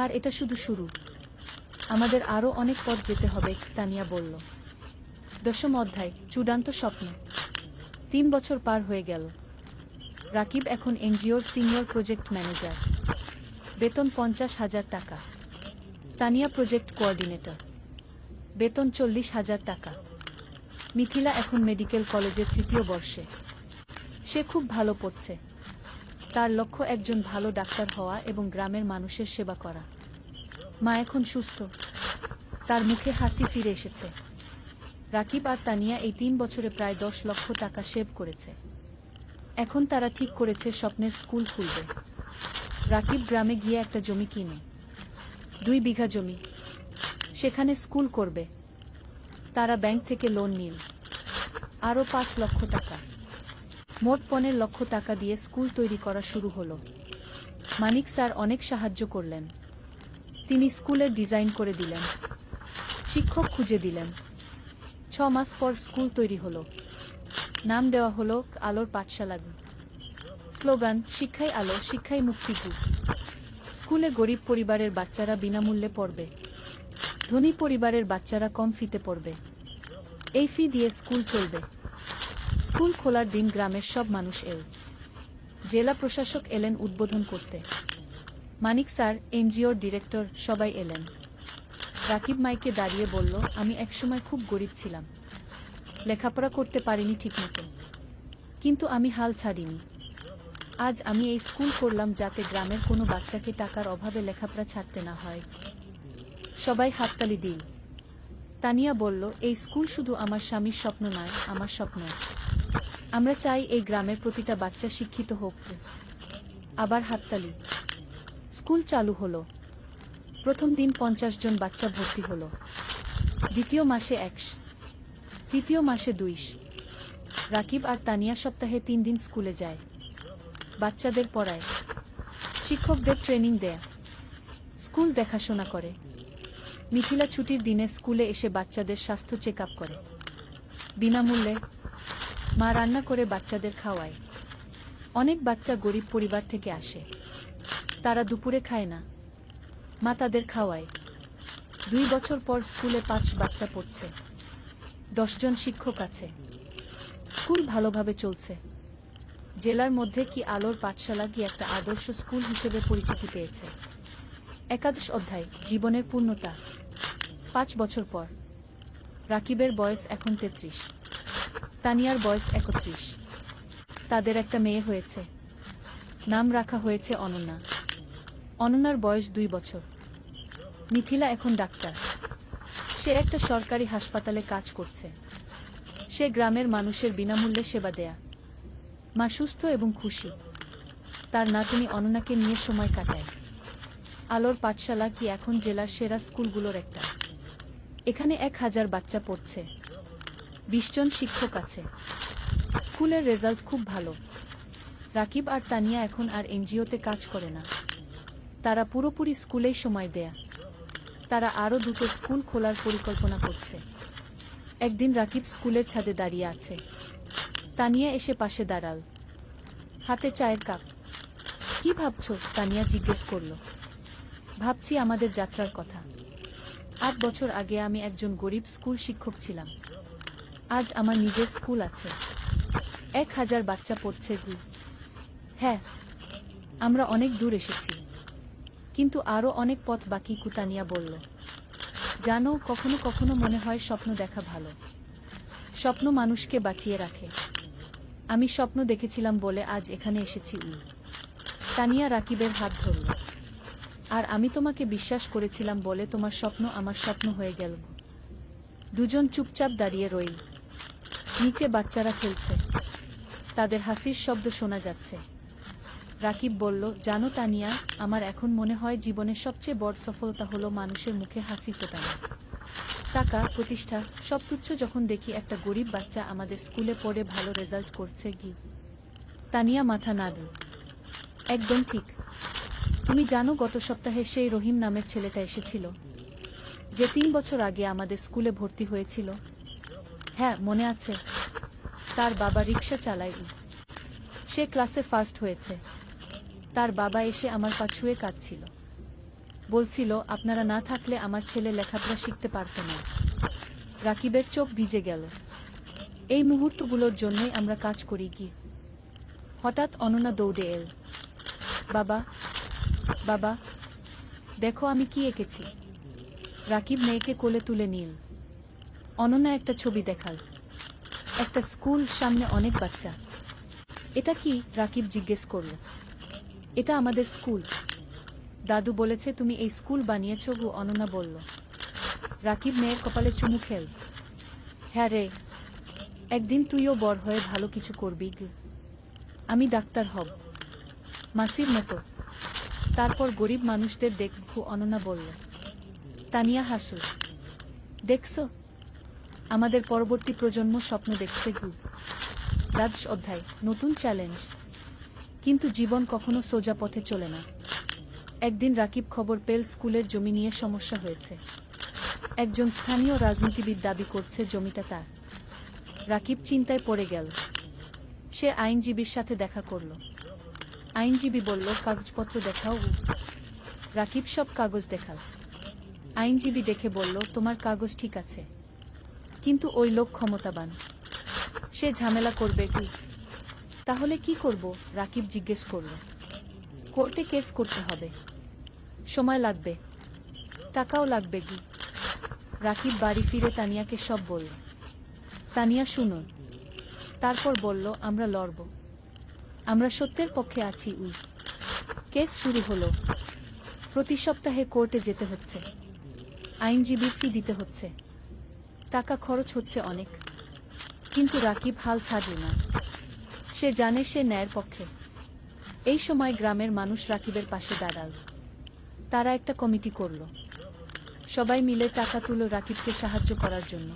A: আর এটা শুধু শুরু, আমাদের আরও অনেক পথ যেতে হবে। তানিয়া বলল। ১০ম অধ্যায়, চূড়ান্ত স্বপ্ন। ৩ বছর পার হয়ে গেল। রাকিব এখন এনজিওর সিনিয়র প্রজেক্ট ম্যানেজার, বেতন ৫০,০০০ টাকা। তানিয়া প্রজেক্ট কোঅর্ডিনেটর, বেতন ৪০,০০০ টাকা। মিথিলা এখন মেডিকেল কলেজের ৩য় বর্ষে। সে খুব ভালো পড়ছে। তার লক্ষ্য একজন ভালো ডাক্তার হওয়া এবং গ্রামের মানুষের সেবা করা। মা এখন সুস্থ, তার মুখে হাসি ফিরে এসেছে। রাকিব আর তানিয়া এই ৩ বছরে প্রায় ১০ লক্ষ টাকা সেভ করেছে। এখন তারা ঠিক করেছে স্বপ্নের স্কুল খুলবে। রাকিব গ্রামে গিয়ে একটা জমি কিনে, ২ বিঘা জমি, সেখানে স্কুল করবে। তারা ব্যাংক থেকে লোন নিল, আরও ৫ লক্ষ টাকা। মোট ১৫ লক্ষ টাকা দিয়ে স্কুল তৈরি করা শুরু হলো। মানিক স্যার অনেক সাহায্য করলেন। তিনি স্কুলের ডিজাইন করে দিলেন, শিক্ষক খুঁজে দিলেন। ৬ মাস পর স্কুল তৈরি হলো। নাম দেওয়া হলো আলোর পাঠশালা। স্লোগান, শিক্ষাই আলো, শিক্ষাই মুক্তি। স্কুলে গরিব পরিবারের বাচ্চারা বিনামূল্যে পড়বে, ধনী পরিবারের বাচ্চারা কম ফিতে পড়বে। এই ফি দিয়ে স্কুল চলবে। স্কুল খোলার দিন গ্রামের সব মানুষ এল। জেলা প্রশাসক এলেন উদ্বোধন করতে। মানিক স্যার, এনজিওর ডিরেক্টর, সবাই এলেন। রাকিব মাইকে দাঁড়িয়ে বলল, আমি একসময় খুব গরিব ছিলাম, লেখাপড়া করতে পারিনি ঠিকমতো, কিন্তু আমি হাল ছাড়িনি। আজ আমি এই স্কুল করলাম যাতে গ্রামের কোনো বাচ্চাকে টাকার অভাবে লেখাপড়া ছাড়তে না হয়। সবাই হাততালি দিল। তানিয়া বলল, এই স্কুল শুধু আমার স্বামীর স্বপ্ন নয়, আমার স্বপ্ন। আমরা চাই এই গ্রামের প্রতিটা বাচ্চা শিক্ষিত হোক। আবার হাততালি। স্কুল চালু হলো। প্রথম দিন ৫০ জন বাচ্চা ভর্তি হলো। দ্বিতীয় মাসে ১০০, তৃতীয় মাসে ২০০। রাকিব আর তানিয়া সপ্তাহে ৩ দিন স্কুলে যায়। বাচ্চাদের পড়ায়, শিক্ষকদের ট্রেনিং দেয়, স্কুল দেখাশোনা করে। মিথিলা ছুটির দিনে স্কুলে এসে বাচ্চাদের স্বাস্থ্য চেক আপ করে বিনামূল্যে। মা রান্না করে বাচ্চাদের খাওয়ায়। অনেক বাচ্চা গরিব পরিবার থেকে আসে, তারা দুপুরে খায় না, মা তাদের খাওয়ায়। ২ বছর পর স্কুলে ৫ বাচ্চা পড়ছে, ১০ জন শিক্ষক আছে। স্কুল ভালোভাবে চলছে। জেলার মধ্যে কি আলোর পাঠশালা কি একটা আদর্শ স্কুল হিসেবে পরিচিতি পেয়েছে। একাদশ অধ্যায়, জীবনের পূর্ণতা। ৫ বছর পর রাকিবের বয়স এখন ৩৩, তানিয়ার বয়স ৩১। তাদের একটা মেয়ে হয়েছে, নাম রাখা হয়েছে অনন্যা। অনন্যার বয়স ২ বছর। মিথিলা এখন ডাক্তার, সে একটা সরকারি হাসপাতালে কাজ করছে। সে গ্রামের মানুষের বিনামূল্যে সেবা দেয়া। মা সুস্থ এবং খুশি। তার নাতনি অননাকে নিয়ে সময় কাটায়। আলোর পাঠশালা কি এখন জেলার সেরা স্কুলগুলোর একটা। এখানে 1000 বাচ্চা পড়ছে। 20 জন শিক্ষক আছে। স্কুলের রেজাল্ট খুব ভালো। রাকিব আর তানিয়া এখন আর এনজিওতে কাজ করে না। তারা পুরোপুরি স্কুলেই সময় দেয়া। তারা আরও 2টো স্কুল খোলার পরিকল্পনা করছে। একদিন রাকিব স্কুলের ছাদে দাঁড়িয়ে আছে। তানিয়া এসে পাশে দাঁড়াল, হাতে চায়ের কাপ। কি ভাবছ? তানিয়া জিজ্ঞেস করল। ভাবছি আমাদের যাত্রার কথা। 8 বছর আগে আমি একজন গরিব স্কুল শিক্ষক ছিলাম। আজ আমার নিজের স্কুল আছে। 1000 বাচ্চা পড়ছে। হ্যাঁ, আমরা অনেক দূর এসেছি, কিন্তু আরও অনেক পথ বাকি। তানিয়া বলল, জানো, কখনো কখনো মনে হয় স্বপ্ন দেখা ভালো। স্বপ্ন মানুষকে বাঁচিয়ে রাখে। আমি স্বপ্ন দেখেছিলাম বলে আজ এখানে এসেছি। তানিয়া রাকিবের হাত ধরল। আর আমি তোমাকে বিশ্বাস করেছিলাম বলে তোমার স্বপ্ন আমার স্বপ্ন হয়ে গেল। দুজন চুপচাপ দাঁড়িয়ে রইল। নিচে বাচ্চারা খেলছে। তাদের হাসির শব্দ শোনা যাচ্ছে। রাকিব বলল, জানো তানিয়া, আমার এখন মনে হয় জীবনের সবচেয়ে বড় সফলতা হলো মানুষের মুখে হাসি ফোটানো। টাকা, প্রতিষ্ঠা সব তুচ্ছ যখন দেখি একটা গরিব বাচ্চা আমাদের স্কুলে পড়ে ভালো রেজাল্ট করছে। তানিয়া মাথা নাড়ল। একদম ঠিক। তুমি জানো, গত সপ্তাহে সেই রহিম নামের ছেলেটা এসেছিল, যে 3 বছর আগে আমাদের স্কুলে ভর্তি হয়েছিল। হ্যাঁ, মনে আছে। তার বাবা রিকশা চালায়। সে ক্লাসে ফার্স্ট হয়েছে। তার বাবা এসে আমার পা ছুঁয়ে কাঁদছিল। বলছিল, আপনারা না থাকলে আমার ছেলে লেখাপড়া শিখতে পারত না। রাকিবের চোখ ভিজে গেল। এই মুহূর্তগুলোর জন্যই আমরা কাজ করি। হঠাৎ অননা দৌড়ে এল। বাবা, বাবা, দেখো আমি কি এঁকেছি। রাকিব মেয়েকে কোলে তুলে নিল। অননা একটা ছবি দেখাল। একটা স্কুল, সামনে অনেক বাচ্চা। এটা কি? রাকিব জিজ্ঞেস করল। এটা আমাদের স্কুল। দাদু বলেছে তুমি এই স্কুল বানিয়েছ। অননা বলল। রাকিব মেয়ের কপালে চুমু খেল। হ্যাঁ রে, একদিন তুইও বড় হয়ে ভালো কিছু করবি। আমি ডাক্তার হব, মাসির মতো। তারপর গরিব মানুষদের দেখব। অননা বলল। তানিয়া হাসল। দেখছ, আমাদের পরবর্তী প্রজন্ম স্বপ্ন দেখছে। 10 অধ্যায়, নতুন চ্যালেঞ্জ। কিন্তু জীবন কখনো সোজা পথে চলে না। একদিন রাকিব খবর পেল স্কুলের জমি নিয়ে সমস্যা হয়েছে। একজন স্থানীয় রাজনীতিবিদ দাবি করছে জমিটা তার। রাকিব চিন্তায় পড়ে গেল। সে আইনজীবীর সাথে দেখা করল। আইনজীবী বলল, কাগজপত্র দেখাও। রাকিব সব কাগজ দেখাল। আইনজীবী দেখে বলল, তোমার কাগজ ঠিক আছে, কিন্তু ওই লোক ক্ষমতাবান। সে ঝামেলা করবে। তাহলে কি করব? রাকিব জিজ্ঞেস করল। কোর্টে কেস করতে হবে। সময় লাগবে, টাকাও লাগবে। রাকিব বাড়ি ফিরে তানিয়াকে সব বলল। তানিয়া শুনুন। তারপর বলল, আমরা লড়ব। আমরা সত্যের পক্ষে আছি। কেস শুরু হলো। প্রতি সপ্তাহে কোর্টে যেতে হচ্ছে। আইনজীবী ফি দিতে হচ্ছে। টাকা খরচ হচ্ছে অনেক। কিন্তু রাকিব হাল ছাড়ল না। সে জানে সে ন্যায়ের পক্ষে। এই সময় গ্রামের মানুষ রাকিবের পাশে দাঁড়াল। তারা একটা কমিটি করল। সবাই মিলে টাকা তুলল রাকিবকে সাহায্য করার জন্য।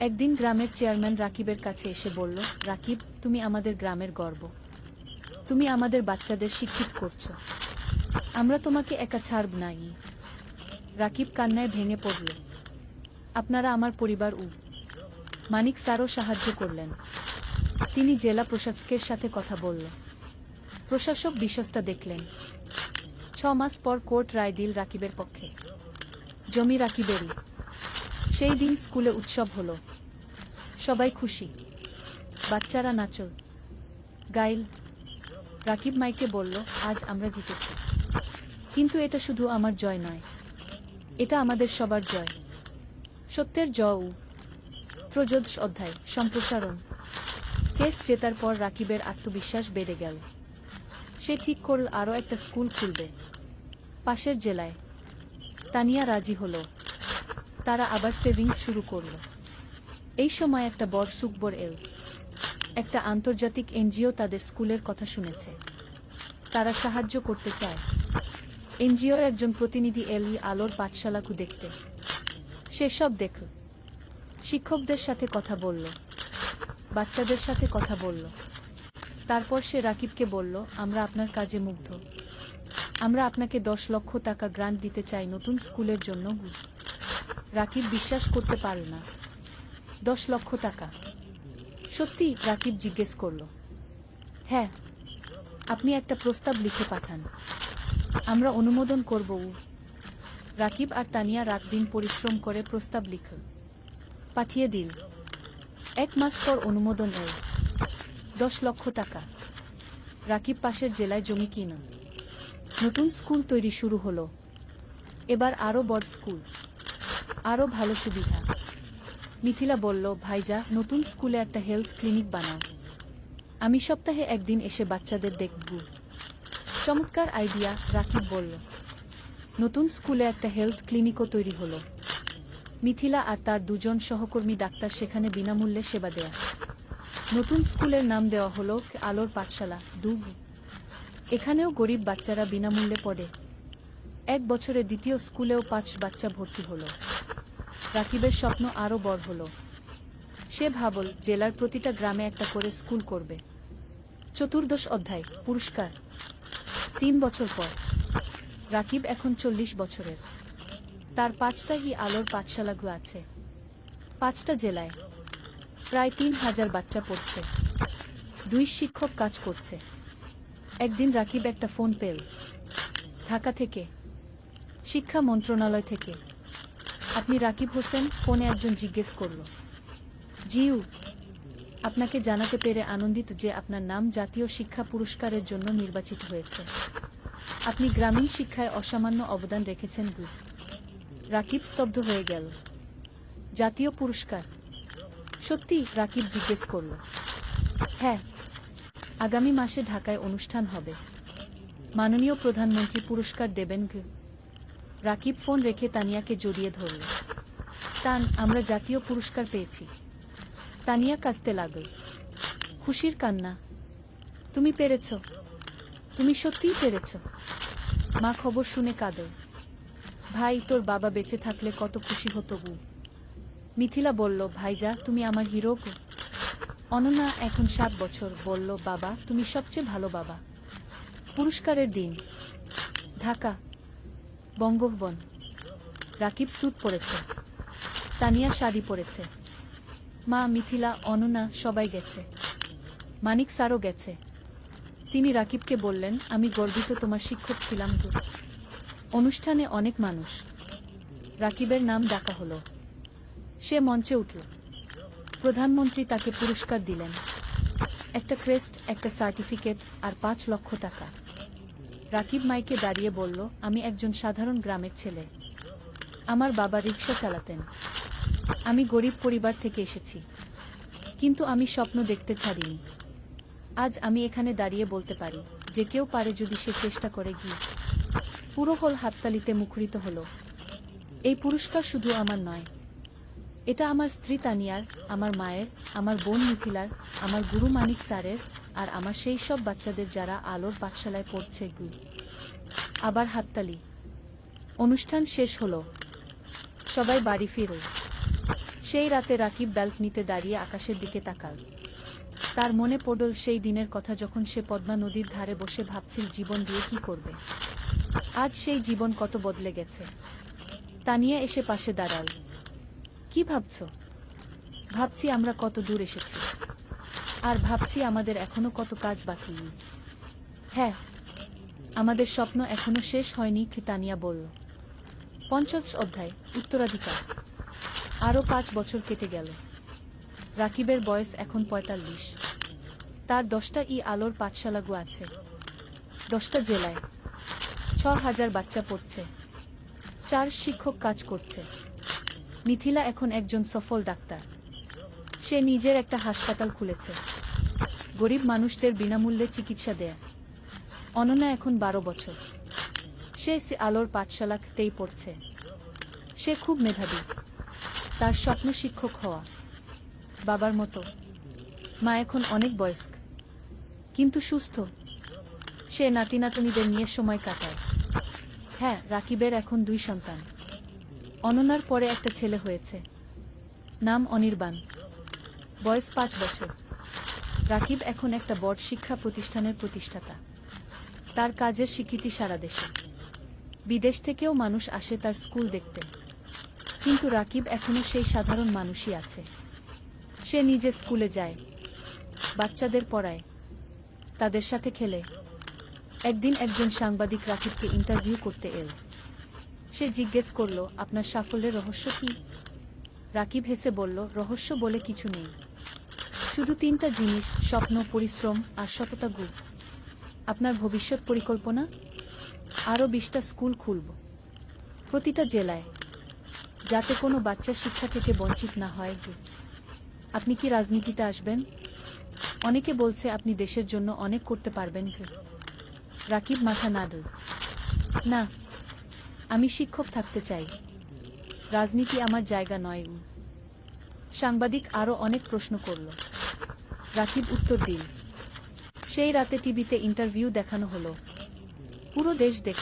A: একদিন গ্রামের চেয়ারম্যান রাকিবের কাছে এসে বলল, রাকিব, তুমি আমাদের গ্রামের গর্ব। তুমি আমাদের বাচ্চাদের শিক্ষিত করছো। আমরা তোমাকে একা ছাড়ব না। রাকিব কান্নায় ভেঙে পড়ল। আপনারা আমার পরিবার। মানিক স্যারও সাহায্য করলেন। তিনি জেলা প্রশাসকের সাথে কথা বলল। প্রশাসক বিষয়টা দেখলেন। 6 মাস পর কোর্ট রায় দিল রাকিবের পক্ষে। জমি রাকিবেরই। সেই দিন স্কুলে উৎসব হলো। সবাই খুশি। বাচ্চারা নাচল, গাইল। রাকিব মাইকে বলল, আজ আমরা জিতেছি। কিন্তু এটা শুধু আমার জয় নয়, এটা আমাদের সবার জয়। সত্যের জয়। 13 অধ্যায়, সম্প্রসারণ। কেস জেতার পর রাকিবের আত্মবিশ্বাস বেড়ে গেল। সে ঠিক করল আরও একটা স্কুল খুলবে, পাশের জেলায়। তানিয়া রাজি হলো। তারা আবার সেভিংস শুরু করল। এই সময় একটা বড় সুখবর এল। একটা আন্তর্জাতিক এনজিও তাদের স্কুলের কথা শুনেছে। তারা সাহায্য করতে চায়। এনজিওর একজন প্রতিনিধি এল আলোর পাঠশালাকে দেখতে। সে সব দেখল। শিক্ষকদের সাথে কথা বলল, বাচ্চাদের সাথে কথা বলল। তারপর সে রাকিবকে বলল, আমরা আপনার কাজে মুগ্ধ। আমরা আপনাকে 10 লক্ষ টাকা গ্রান্ট দিতে চাই নতুন স্কুলের জন্য। রাকিব বিশ্বাস করতে পারল না। 10 লক্ষ টাকা? সত্যি? রাকিব জিজ্ঞেস করল। হ্যাঁ। আপনি একটা প্রস্তাব লিখে পাঠান, আমরা অনুমোদন করব। রাকিব আর তানিয়া রাত দিন পরিশ্রম করে প্রস্তাব লিখল, পাঠিয়ে দিল। 1 মাস পর অনুমোদন এল। 10 লক্ষ টাকা। রাকিব পাশের জেলায় জমি কিনা। নতুন স্কুল তৈরি শুরু হলো। এবার আরো বড় স্কুল, আরো ভালো সুবিধা। মিথিলা বলল, ভাইজা, নতুন স্কুলে একটা হেলথ ক্লিনিক বানাও। আমি সপ্তাহে একদিন এসে বাচ্চাদের দেখব। চমৎকার আইডিয়া, রাকিব বলল। নতুন স্কুলে একটা হেলথ ক্লিনিকও তৈরি হলো। মিথিলা আর তার 2 জন সহকর্মী ডাক্তার সেখানে বিনামূল্যে সেবা দেয়া। নতুন স্কুলের নাম দেওয়া হলো আলোর পাঠশালা 2। এখানেও গরিব বাচ্চারা বিনামূল্যে পড়ে। 1 বছরে দ্বিতীয় স্কুলেও 5 বাচ্চা ভর্তি হলো। রাকিবের স্বপ্ন আরও বড় হলো। সে ভাবল জেলার প্রতিটা গ্রামে একটা করে স্কুল করবে। 14 অধ্যায়, পুরস্কার। 3 বছর পর রাকিব এখন 40 বছরের। তার 5টা আলোর পাঠশালাগুলো আছে, 5টা জেলায়। প্রায় 3000 বাচ্চা পড়ছে। 2 শিক্ষক কাজ করছে। একদিন রাকিব একটা ফোন পেল, ঢাকা থেকে, শিক্ষা মন্ত্রণালয় থেকে। আপনি রাকিব হোসেন? ফোনে একজন জিজ্ঞেস করল। জিউ, আপনাকে জানাতে পেরে আনন্দিত যে আপনার নাম জাতীয় শিক্ষা পুরস্কারের জন্য নির্বাচিত হয়েছে। আপনি গ্রামীণ শিক্ষায় অসামান্য অবদান রেখেছেন। রাকিব স্তব্ধ হয়ে গেল। জাতীয় পুরস্কার? সত্যি? রাকিব জিজ্ঞেস করল। হ্যাঁ, আগামী মাসে ঢাকায় অনুষ্ঠান হবে। মাননীয় প্রধানমন্ত্রী পুরস্কার দেবেন। রাকিব ফোন রেখে তানিয়াকে জড়িয়ে ধরল। তান, আমরা জাতীয় পুরস্কার পেয়েছি। তানিয়া কাঁদতে লাগল। খুশির কান্না। তুমি পেরেছ, তুমি সত্যিই পেরেছ। মা খবর শুনে কাঁদল। ভাই, তোর বাবা বেঁচে থাকলে কত খুশি হতো। মিথিলা বলল, ভাইজা, তুমি আমার হিরো। অনন্যা, এখন 7 বছর, বলল, বাবা, তুমি সবচেয়ে ভালো বাবা। পুরস্কারের দিন, ঢাকা, বঙ্গভবন। রাকিব স্যুট পরেছে, তানিয়া শাড়ি পরেছে। মা, মিথিলা, অনন্যা সবাই গেছে। মানিক স্যারও গেছে। তিনি রাকিবকে বললেন, আমি গর্বিত তোমার শিক্ষক ছিলাম। অনুষ্ঠানে অনেক মানুষ। রাকিবের নাম ডাকা হলো। সে মঞ্চে উঠল। প্রধানমন্ত্রী তাকে পুরস্কার দিলেন। একটা ক্রেস্ট, একটা সার্টিফিকেট আর 5 লক্ষ টাকা। রাকিব মাইকে দাঁড়িয়ে বলল, আমি একজন সাধারণ গ্রামের ছেলে। আমার বাবা রিকশা চালাতেন। আমি গরিব পরিবার থেকে এসেছি, কিন্তু আমি স্বপ্ন দেখতে ছাড়িনি। আজ আমি এখানে দাঁড়িয়ে বলতে পারি, যে কেউ পারে যদি সে চেষ্টা করে। পুরো হল হাততালিতে মুখরিত হলো। এই পুরস্কার শুধু আমার নয়, এটা আমার স্ত্রী তানিয়ার, আমার মায়ের, আমার বোন মিথিলার, আমার গুরু মানিক স্যারের, আর আমার সেই সব বাচ্চাদের যারা আলোর পাঠশালায় পড়ছে। আবার হাততালি। অনুষ্ঠান শেষ হলো। সবাই বাড়ি ফিরল। সেই রাতে রাকিব ব্যালকনিতে দাঁড়িয়ে আকাশের দিকে তাকাল। তার মনে পড়ল সেই দিনের কথা যখন সে পদ্মা নদীর ধারে বসে ভাবছিল জীবন দিয়ে কি করবে। আজ সেই জীবন কত বদলে গেছে। তানিয়া এসে পাশে দাঁড়াল। কি ভাবছ? ভাবছি আমরা কত দূর এসেছি, আর ভাবছি আমাদের এখনো কত কাজ বাকি। হ্যাঁ, আমাদের স্বপ্ন এখনো শেষ হয়নি, তানিয়া বলল। 50 অধ্যায়, উত্তরাধিকার। আরও 5 বছর কেটে গেল। রাকিবের বয়স এখন 45। তার 10টা আলোর পাঠশালাগু আছে, 10টা জেলায়। 6000 বাচ্চা পড়ছে। 4 শিক্ষক কাজ করছে। মিথিলা এখন একজন সফল ডাক্তার। সে নিজের একটা হাসপাতাল খুলেছে, গরিব মানুষদের বিনামূল্যে চিকিৎসা দেয়। অনন্যা এখন 12 বছর। সে আলোর পাঠশালাতেই পড়ছে। সে খুব মেধাবী। তার স্বপ্ন শিক্ষক হওয়া, বাবার মতো। মা এখন অনেক বয়স্ক, কিন্তু সুস্থ। সে নাতিনাতনিদের নিয়ে সময় কাটায়। হ্যাঁ, রাকিবের এখন 2 সন্তান। অনন্যার পরে একটা ছেলে হয়েছে, নাম অনির্বাণ, বয়স 5 বছর। রাকিব এখন একটা বড় শিক্ষা প্রতিষ্ঠানের প্রতিষ্ঠাতা। তার কাজের স্বীকৃতি সারা দেশে, বিদেশ থেকেও মানুষ আসে তার স্কুল দেখতে। কিন্তু রাকিব এখনো সেই সাধারণ মানুষই আছে। সে নিজে স্কুলে যায়, বাচ্চাদের পড়ায়, তাদের সাথে খেলে। একদিন একজন সাংবাদিক রাকিবকে ইন্টারভিউ করতে এল। সে জিজ্ঞেস করল, আপনার সাফল্যের রহস্য কি? রাকিব হেসে বলল, রহস্য বলে কিছু নেই, শুধু 3টা জিনিস: স্বপ্ন, পরিশ্রম আর সততা। গুণ। আপনার ভবিষ্যৎ পরিকল্পনা? আরও 20টা স্কুল খুলব, প্রতিটা জেলায়, যাতে কোনো বাচ্চা শিক্ষা থেকে বঞ্চিত না হয়। আপনি কি রাজনীতিতে আসবেন? অনেকে বলছে আপনি দেশের জন্য অনেক করতে পারবেন। রাকিব মাথা নাড়ল, না, আমি শিক্ষক থাকতে চাই, রাজনীতি আমার জায়গা নয়। সাংবাদিক আরও অনেক প্রশ্ন করল। রাকিব উত্তর দিল। সেই রাতে টিভিতে ইন্টারভিউ দেখানো হলো, পুরো দেশ দেখ।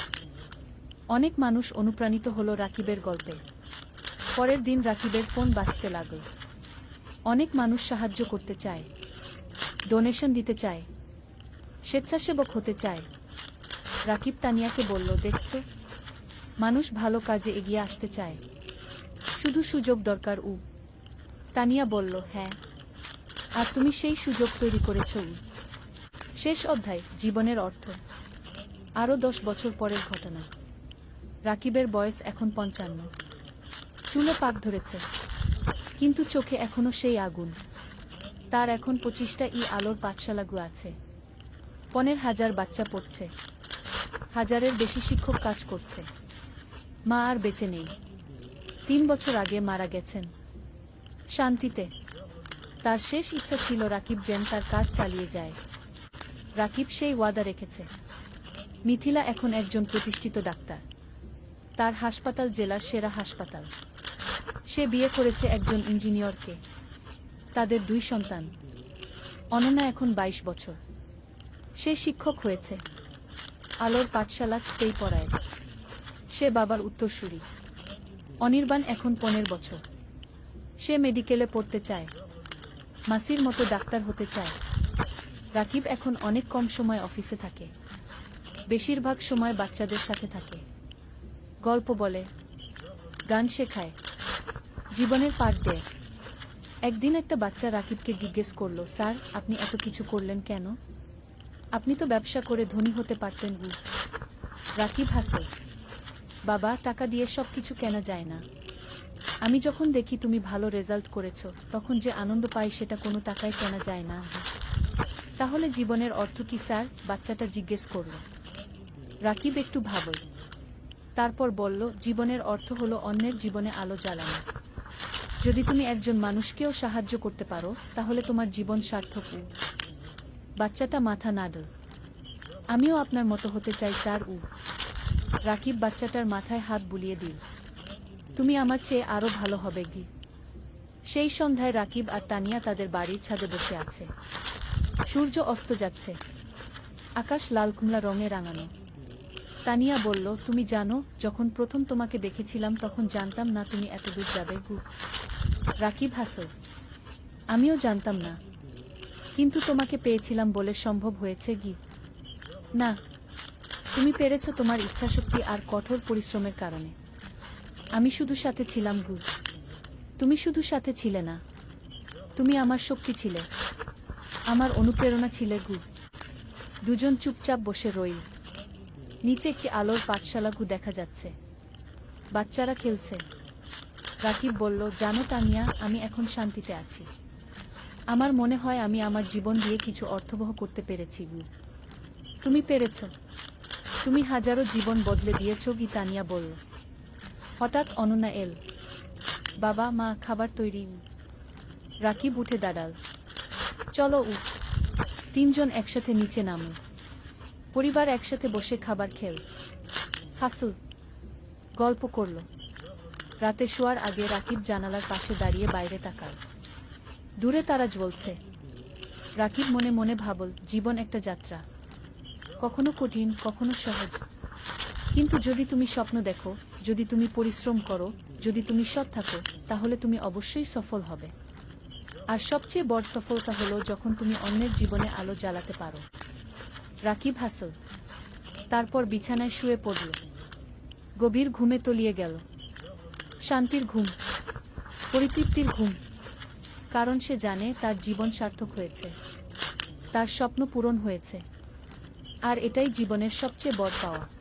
A: অনেক মানুষ অনুপ্রাণিত হলো রাকিবের গল্পে। পরের দিন রাকিবের ফোন বাজতে লাগল। অনেক মানুষ সাহায্য করতে চায়, ডোনেশন দিতে চায়, স্বেচ্ছাসেবক হতে চায়। রাকিব তানিয়াকে বলল, দেখছো, মানুষ ভালো কাজে এগিয়ে আসতে চায়, শুধু সুযোগ দরকার। তানিয়া বলল, হ্যাঁ, আর তুমি সেই সুযোগ তৈরি করেছ। শেষ অধ্যায়, জীবনের অর্থ। আরও 10 বছর পরের ঘটনা। রাকিবের বয়স এখন 55, চুলে পাক ধরেছে, কিন্তু চোখে এখনো সেই আগুন। তার এখন 25টা আলোর পাঠশালাগু আছে, 15,000 বাচ্চা পড়ছে, 1000-এর বেশি শিক্ষক কাজ করছে। মা আর বেঁচে নেই, 3 বছর আগে মারা গেছেন শান্তিতে। তার শেষ ইচ্ছা ছিল রাকিব যেন তার কাজ চালিয়ে যায়। রাকিব সেই ওয়াদা রেখেছে। মিথিলা এখন একজন প্রতিষ্ঠিত ডাক্তার, তার হাসপাতাল জেলার সেরা হাসপাতাল। সে বিয়ে করেছে একজন ইঞ্জিনিয়রকে, তাদের 2 সন্তান। অনন্যা এখন 22 বছর, সে শিক্ষক হয়েছে, আলোর পাঠশালাতেই পড়ায়। সে বাবার উত্তরসূরি। অনির্বাণ এখন 15 বছর, সে মেডিকেলে পড়তে চায়, মাসির মতো ডাক্তার হতে চায়। রাকিব এখন অনেক কম সময় অফিসে থাকে, বেশিরভাগ সময় বাচ্চাদের সাথে থাকে, গল্প বলে, গান শেখায়, জীবনের পাঠ দেয়। একদিন একটা বাচ্চা রাকিবকে জিজ্ঞেস করল, স্যার, আপনি এত কিছু করলেন কেন? আপনি তো ব্যবসা করে ধনী হতে পারতেন। রাকিব হাসে, বাবা, টাকা দিয়ে সব কিছু কেনা যায় না। আমি যখন দেখি তুমি ভালো রেজাল্ট করেছ, তখন যে আনন্দ পাই সেটা কোনো টাকায় কেনা যায় না। তাহলে জীবনের অর্থ কি স্যার? বাচ্চাটা জিজ্ঞেস করল। রাকিব একটু ভাবল, তারপর বলল, জীবনের অর্থ হলো অন্যের জীবনে আলো জ্বালানো। যদি তুমি একজন মানুষকেও সাহায্য করতে পারো, তাহলে তোমার জীবন সার্থক। বাচ্চাটা মাথা নাড়ল, আমিও আপনার মতো হতে চাই স্যার। রাকিব বাচ্চাটার মাথায় হাত বুলিয়ে দিল, তুমি আমার চেয়ে আরো ভালো হবে। সেই সন্ধ্যায় রাকিব আর তানিয়া তাদের বাড়ির ছাদে বসে আছে। সূর্য অস্ত যাচ্ছে, আকাশ লাল কুমলা রঙে রাঙানো। তানিয়া বলল, তুমি জানো, যখন প্রথম তোমাকে দেখেছিলাম তখন জানতাম না তুমি এত দূর যাবে। রাকিব হাসল, আমিও জানতাম না, কিন্তু তোমাকে পেয়েছিলাম বলে সম্ভব হয়েছে। না, তুমি পেরেছ তোমার ইচ্ছাশক্তি আর কঠোর পরিশ্রমের কারণে। আমি শুধু সাথে ছিলাম। তুমি শুধু সাথে ছিলে না, তুমি আমার শক্তি ছিলে, আমার অনুপ্রেরণা ছিলে। দুজন চুপচাপ বসে রইল। নিচে একটি আলোর পাঠশালা দেখা যাচ্ছে, বাচ্চারা খেলছে। রাকিব বলল, জানো তানিয়া, আমি এখন শান্তিতে আছি। আমার মনে হয় আমি আমার জীবন দিয়ে কিছু অর্থবহ করতে পেরেছি। তুমি পেরেছ, তুমি হাজারো জীবন বদলে দিয়েছ। তানিয়া বলল। হঠাৎ অনন্যা এল। বাবা, মা, খাবার তৈরি। রাকিব উঠে দাঁড়াল, চলো। 3 জন একসাথে নিচে নামল। পরিবার একসাথে বসে খাবার খেল, হাসল, গল্প করল। রাতে শোয়ার আগে রাকিব জানালার পাশে দাঁড়িয়ে বাইরে তাকাল। দূরে তারা জ্বলছে। রাকিব মনে মনে ভাবল, জীবন একটা যাত্রা, কখনো কঠিন, কখনো সহজ। কিন্তু যদি তুমি স্বপ্ন দেখো, যদি তুমি পরিশ্রম করো, যদি তুমি সৎ থাকো, তাহলে তুমি অবশ্যই সফল হবে। আর সবচেয়ে বড় সফলতা হলো যখন তুমি অন্যের জীবনে আলো জ্বালাতে পারো। রাকিব হাসল। তারপর বিছানায় শুয়ে পড়ল। গভীর ঘুমে তলিয়ে গেল। শান্তির ঘুম, পরিতৃপ্তির ঘুম। কারণ সে জানে তার জীবন সার্থক হয়েছে, তার স্বপ্ন পূরণ হয়েছে। আর এটাই জীবনের সবচেয়ে বড় পাওয়া।